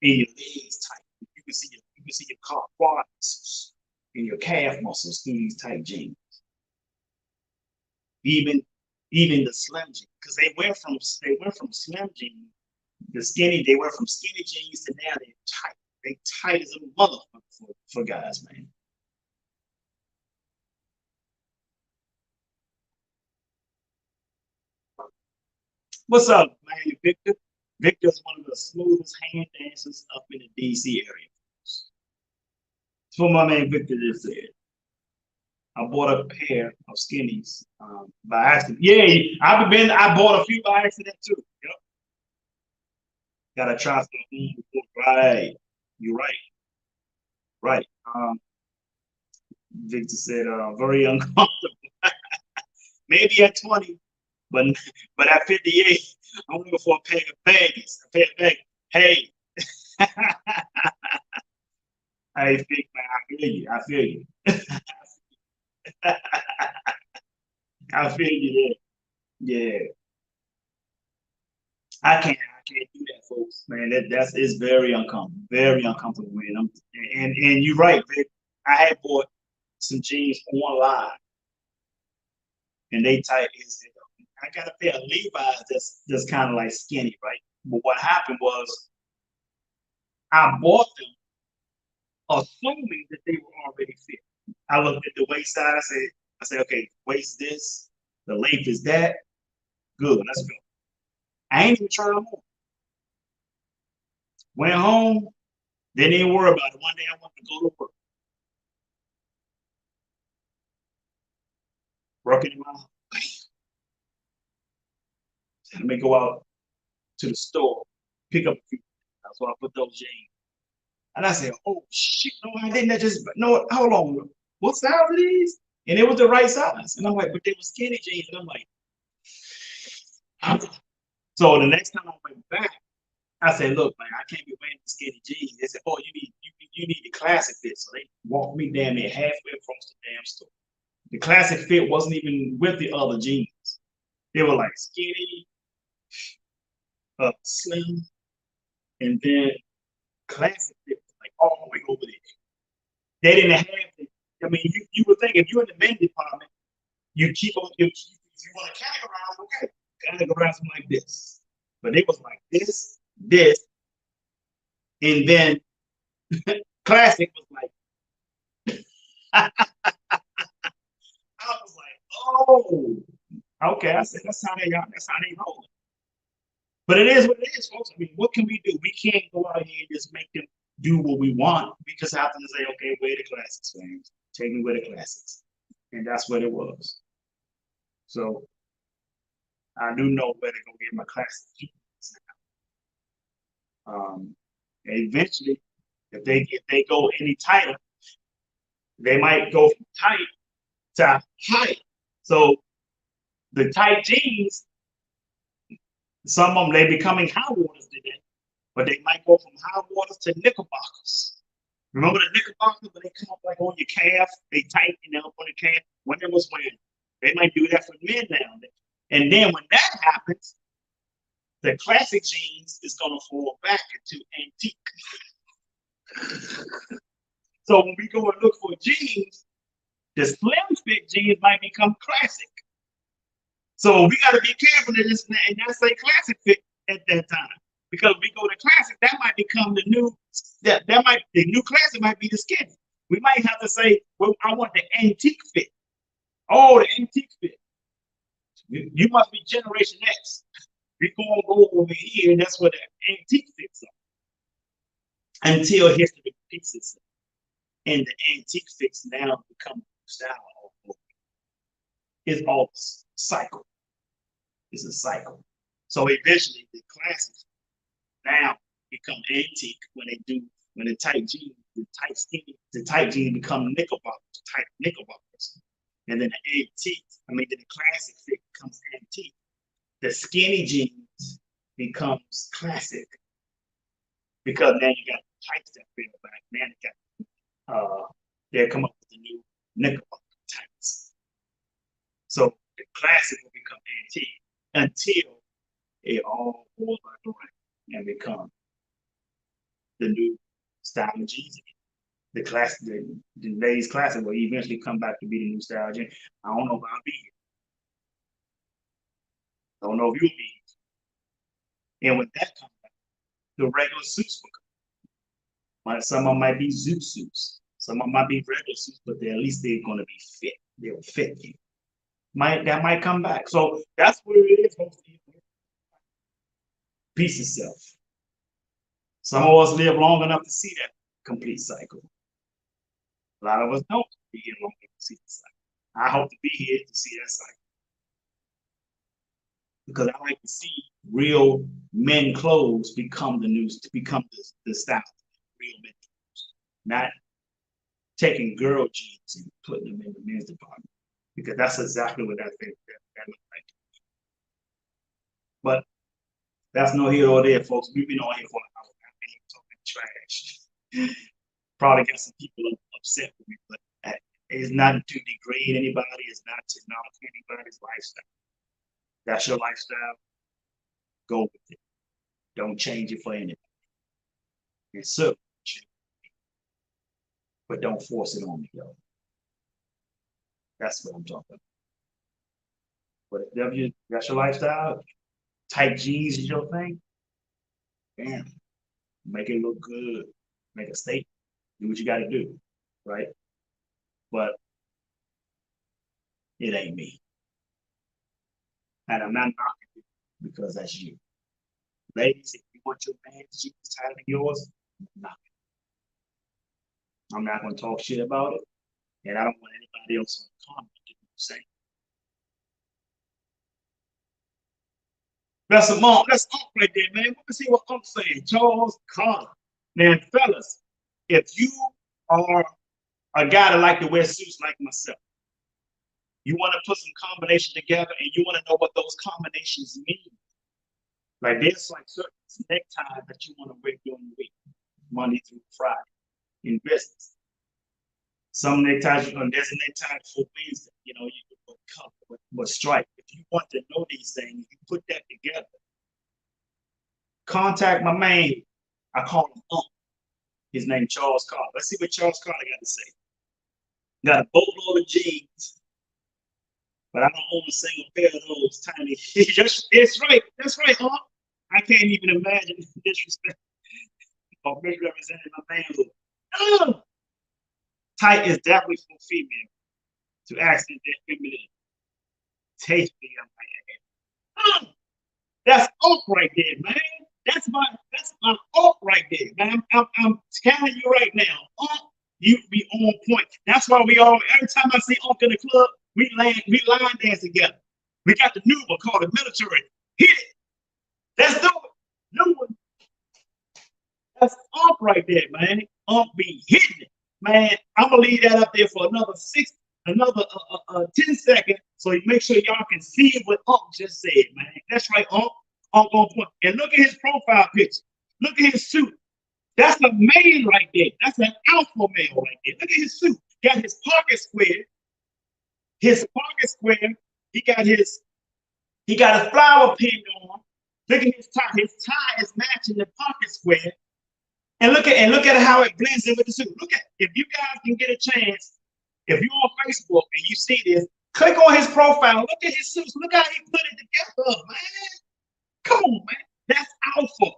and your legs tight? You can see your quad muscles and your calf muscles through these tight jeans. Even even the slim jeans, because they went from slim jeans, they went from skinny jeans to now they're tight. They tight as a motherfucker for guys, man. What's up, man, Victor? Victor's one of the smoothest hand dancers up in the DC area. That's what my man Victor just said. I bought a pair of skinnies by accident. Yeah, I bought a few by accident too. Yep. Gotta try something before. Right. You're right. Right. Victor said, very uncomfortable. Maybe at 20, but at 58, I'm looking for a pair of baggies. A pair of baggies. Hey, I think, man, I feel you. I feel you. I feel you there. Yeah. I can't do that, folks. Man, that's it's very uncomfortable. Very uncomfortable, man. And you're right, Vic. I had bought some jeans online and they tight as I got a pair of Levi's that's kind of like skinny, right? But what happened was I bought them assuming that they were already fit. I looked at the waist side. I said, okay, waist this, the length is that. Good, let's go. I ain't even trying them on. Went home, didn't even worry about it. One day I wanted to go to work. Working in my house. Let me go out to the store, pick up a few. That's why I put those jeans. And I said, oh shit, no, I didn't. I just no, hold on. What size are these? And it was the right size. And I'm like, but they were skinny jeans. And I'm like, so the next time I went back, I said, look, man, I can't be wearing the skinny jeans. They said, oh, you need the classic fit. So they walked me damn near halfway across the damn store. The classic fit wasn't even with the other jeans. They were like skinny, slim, and then classic fit was like all the way over there. They didn't have the, I mean, you would think if you're in the men's department, you keep on, if you want to categorize, okay, categorize them like this. But it was like this, and then classic was like, I was like, oh, okay. I said, that's how they roll. But it is what it is, folks. I mean, what can we do? We can't go out here and just make them do what we want. We just have to say, okay, wear the classics, man. Take me where the classics. And that's what it was. So I do know where to go get my classic jeans now. Eventually, if they go any tighter, they might go from tight to high. So the tight jeans, some of them they becoming high waters today, but they might go from high waters to knickerbockers. Remember the knickerbockers when they come up like on your calf, they tighten up on the calf. Women was wearing, they might do that for men now. And then when that happens, the classic jeans is gonna fall back into antique. So when we go and look for jeans, the slim fit jeans might become classic. So we got to be careful of this and not say classic fit at that time. Because we go to classic, that might become the new, the new classic might be the skinny. We might have to say, well, I want the antique fit. Oh, the antique fit. You must be Generation X. We're going to go over here, and that's where the antique fits are. Until history repeats itself. And the antique fits now become style. It's all cycle. It's a cycle. So eventually the classics now become antique when the tight jeans, the tight jeans become knickerbockers, tight knickerbockers. And then the antique, then the classic fit becomes antique. The skinny jeans becomes classic because now you got tights that fit back. Now they come up with the new knickerbocker tights. So the classic will become antique until it all falls back around and become the new style of jeans. The classic, the ladies classic will eventually come back to be the new style of jeans. I don't know if I'll be here. I don't know if you'll be here. And when that comes back, the regular suits will come. Some of them might be zoot suits. Some of them might be regular suits, but at least they're going to be fit. They'll fit you. That might come back. So that's where it is. Peace itself. Some of us live long enough to see that complete cycle. A lot of us don't be here long enough to see the cycle. I hope to be here to see that cycle. Because I like to see real men clothes become the style. Real men clothes. Not taking girl jeans and putting them in the men's department. Because that's exactly what that looks like. But that's no here or there, folks. We've been on here for an hour. I've been talking trash. Probably got some people upset with me, but it's not to degrade anybody. It's not to knock anybody's lifestyle. That's your lifestyle. Go with it. Don't change it for anybody. And so, but don't force it on me, though. That's what I'm talking about. But if that's your lifestyle, tight jeans is your thing, damn, make it look good, make a statement, do what you got to do, right? But it ain't me. And I'm not knocking you because that's you. Ladies, if you want your man's jeans tighter than yours? No. I'm not going to talk shit about it, and I don't want anybody else on the comment to do the same. That's a mom. That's Unc right there, man. Let me see what Unc's saying. Charles Carter. Now, fellas, if you are a guy that like to wear suits like myself, you want to put some combination together and you want to know what those combinations mean. Like there's like certain neckties that you want to wear during the week, Monday through Friday in business. Some neckties, there's a necktie for Wednesday, you can put cup with stripe. If you want to know these things, you put that together. Contact my man. I call him Unc. His name Charles Carter. Let's see what Charles Carter got to say. Got a boatload of jeans, but I don't own a single pair of those tiny. It's right. That's right, Unc. I can't even imagine disrespect or misrepresenting my manhood. Oh! Tight is definitely for female to accent that feminine. Tasty, I'm like, that's Unc right there, man. That's my Unc right there, man. I'm telling you right now, Unc, you be on point. That's why every time I see Unc in the club, we line dance together. We got the new one called the military. Hit it. Let's do it. New one. That's Unc right there, man. Unc be hitting it, man. I'm gonna leave that up there for another 10 seconds, so you make sure y'all can see what Unc just said, man. That's right, Unc. Unc on point. And look at his profile picture. Look at his suit. That's a man right there. That's an alpha male right there. Look at his suit. Got his pocket square. His pocket square. He got a flower pinned on. Look at his tie. His tie is matching the pocket square. And look at how it blends in with the suit. Look at, if you guys can get a chance, if you're on Facebook and you see this, click on his profile. Look at his suits. Look how he put it together, man. Come on, man. That's alpha.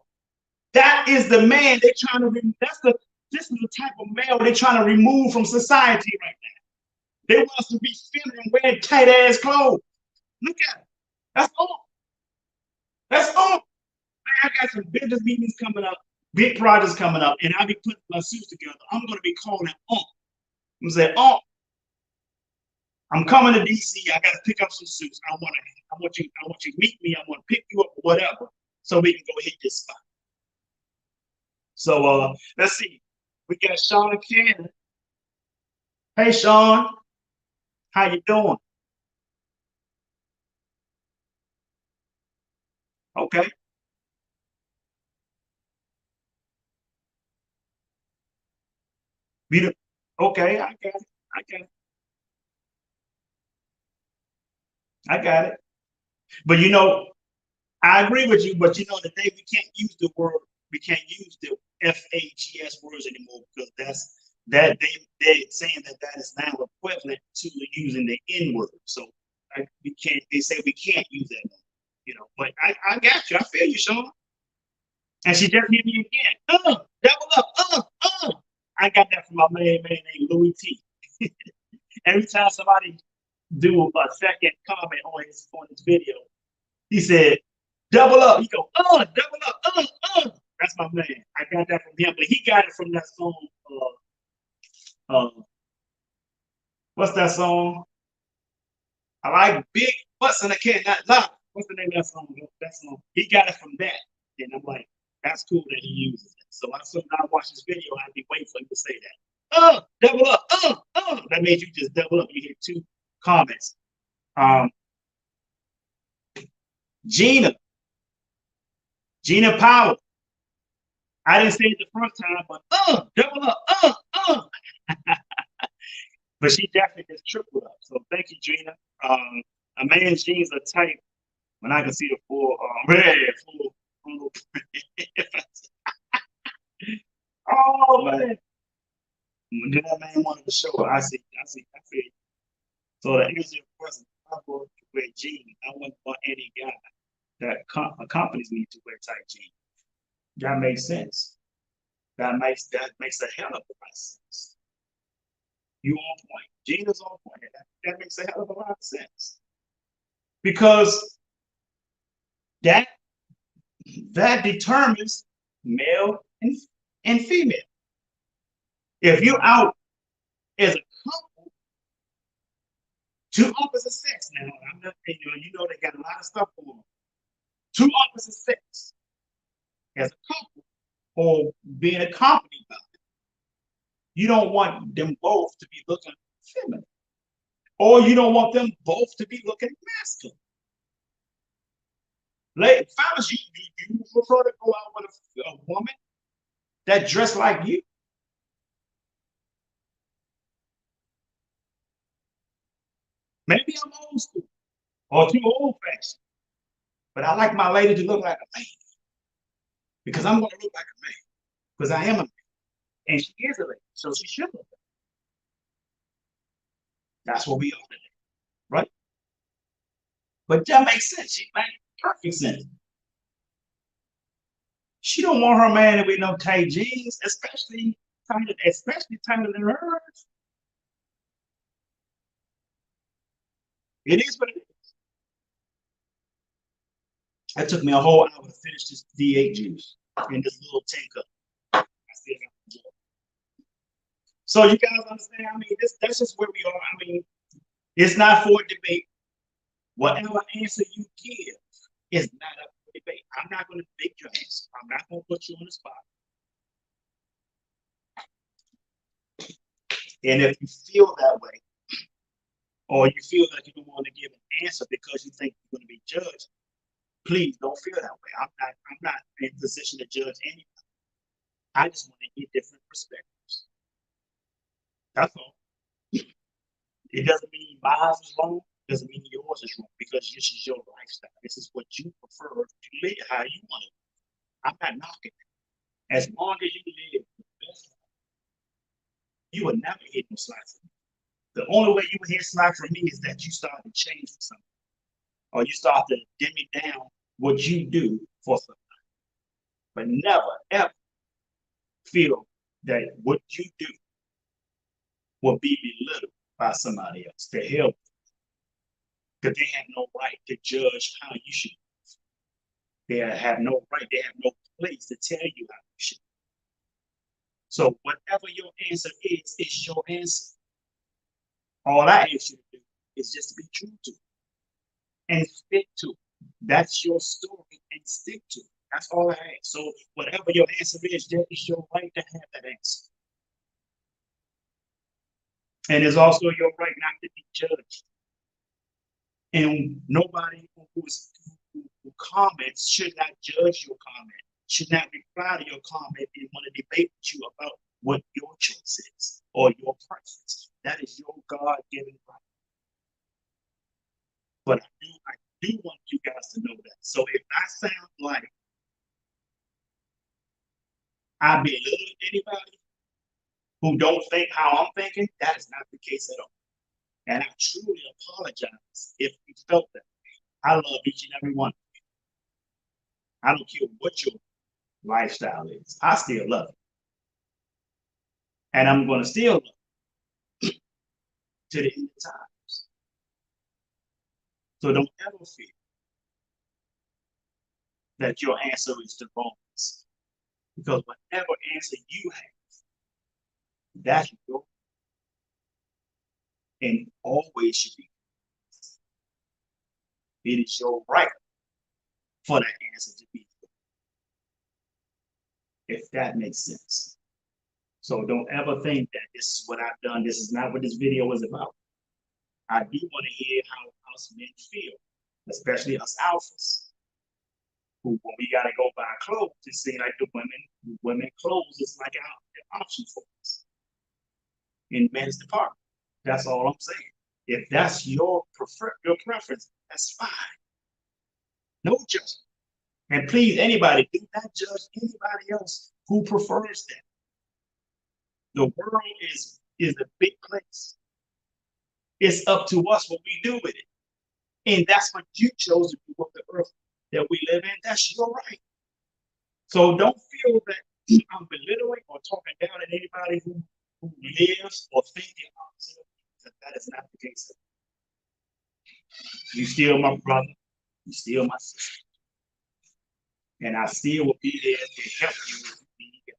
That is the man they're trying to remove. This is the type of male they're trying to remove from society right now. They want us to be feminine, wearing tight ass clothes. Look at it. That's all. That's all. Man, I got some business meetings coming up, big projects coming up, and I'll be putting my suits together. I'm going to be calling it Unc. I'm going to say, Unc, I'm coming to DC. I got to pick up some suits. I want you to meet me. I want to pick you up or whatever, so we can go hit this spot. So let's see. We got Sean Cannon. Hey, Sean, how you doing? Okay. Okay, I got it. I got it. I got it. But I agree with you, but today we can't use the FAGS words anymore, because they're saying that is now equivalent to using the N word. So we can't. They say we can't use that now, But I got you. I feel you, Sean. And she just hit me again. Double up. I got that from my man named Louis T. Every time somebody do a second comment on his video, he said, double up. He go, double up, That's my man. I got that from him, but he got it from that song. What's that song? I like big butts and I can't not lie. What's the name of that song? That song. He got it from that, and I'm like, that's cool that he uses it. So when I watch this video, I'd be waiting for him to say that. Double up, That made you just double up. You hit 2 comments. Gina Power. I didn't say it the first time, but double up, But she definitely just tripled up. So thank you, Gina. A man's jeans are tight when I can see the full red, full. Oh man. Then that man wanted to show her. I see. I feel you. So the answer wasn't I want to wear jeans. I want for any guy that accompanies me to wear tight jeans. That makes sense. That makes a hell of a lot of sense. You on point. Gina's on point. That makes a hell of a lot of sense. Because that That determines male and female. If you're out as a couple, two opposite sex now, I'm not, you know they got a lot of stuff going on. Two opposite sex as a couple or being accompanied by them. You don't want them both to be looking feminine. Or you don't want them both to be looking masculine. Like, fellas, you prefer to go out with a woman that dressed like you? Maybe I'm old school or too old fashioned, but I like my lady to look like a man because I'm going to look like a man because I am a man and she is a lady, so she should look like that. That's what we are today, right? But that makes sense. She makes perfect sense. She don't want her man to be no tight jeans, especially tighter than hers. It is what it is. It took me a whole hour to finish this V8 juice in this little tin cup. I still got the joy. So you guys understand? I mean, that's just where we are. I mean, it's not for debate. Whatever answer you give is not up for debate. I'm not going to debate your answer. I'm not going to put you on the spot. And if you feel that way, or you feel like you don't want to give an answer because you think you're going to be judged, please don't feel that way. I'm not in a position to judge anybody. I just want to hear different perspectives. That's all. It doesn't mean mine is wrong. It doesn't mean yours is wrong because this is your lifestyle. This is what you prefer to live, how you want to. I'm not knocking it. As long as you live the best life, you will never hit no slack from me. The only way you will hit slack from me is that you start to change for something, or you start to dimmy down what you do for something. But never ever feel that what you do will be belittled by somebody else to help, because they have no right to judge how you should. They have no right, they have no place to tell you how you should. So whatever your answer is your answer. All I ask you to do is just to be true to it and stick to it. That's your story and stick to it. That's all I ask. So whatever your answer is, that is your right to have that answer. And it's also your right not to be judged. And nobody who comments should not judge your comment, should not reply to your comment and want to debate with you about what your choice is or your preference. That is your God-given right. But I do want you guys to know that. So if I sound like I belittle anybody who don't think how I'm thinking, that is not the case at all. And I truly apologize if you felt that. I love each and every one. I don't care what your lifestyle is. I still love it. And I'm going to still love it to the end of times. So don't ever feel that your answer is the wrong answer. Because whatever answer you have, that's your and always should be. It is your right for that answer to be, if that makes sense. So don't ever think that this is what I've done. This is not what this video is about. I do want to hear how us men feel, especially us alphas, who when we gotta go buy clothes, it seems like the women clothes is like an option for us in men's department. That's all I'm saying. If that's your preference, that's fine. No judgment. And please, anybody, do not judge anybody else who prefers that. The world is a big place. It's up to us what we do with it. And that's what you chose to do with the earth that we live in. That's your right. So don't feel that I'm belittling or talking down at anybody who lives or thinks the opposite of me. That is not the case. You still my brother. You still my sister. And I still will be there to help you if you need help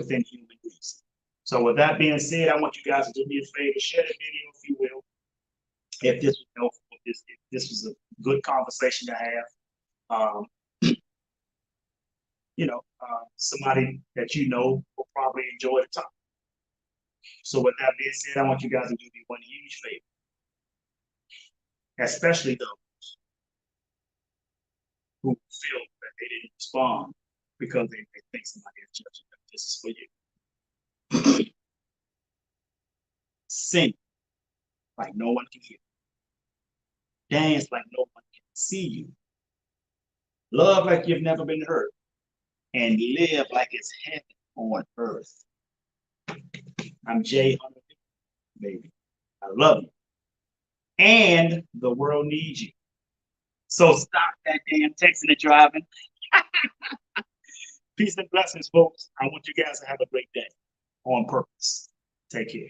within human reason. So with that being said, I want you guys to do me a favor, share the video if you will. If this was helpful, if this was a good conversation to have. Um, somebody that you know will probably enjoy the topic. So with that being said, I want you guys to do me one huge favor, especially those who feel that they didn't respond because they think somebody is judging them. This is for you. Sing like no one can hear. Dance like no one can see you. Love like you've never been hurt. And live like it's heaven on earth. I'm Jay Hunter, baby. I love you. And the world needs you. So stop that damn texting and driving. Peace and blessings, folks. I want you guys to have a great day on purpose. Take care.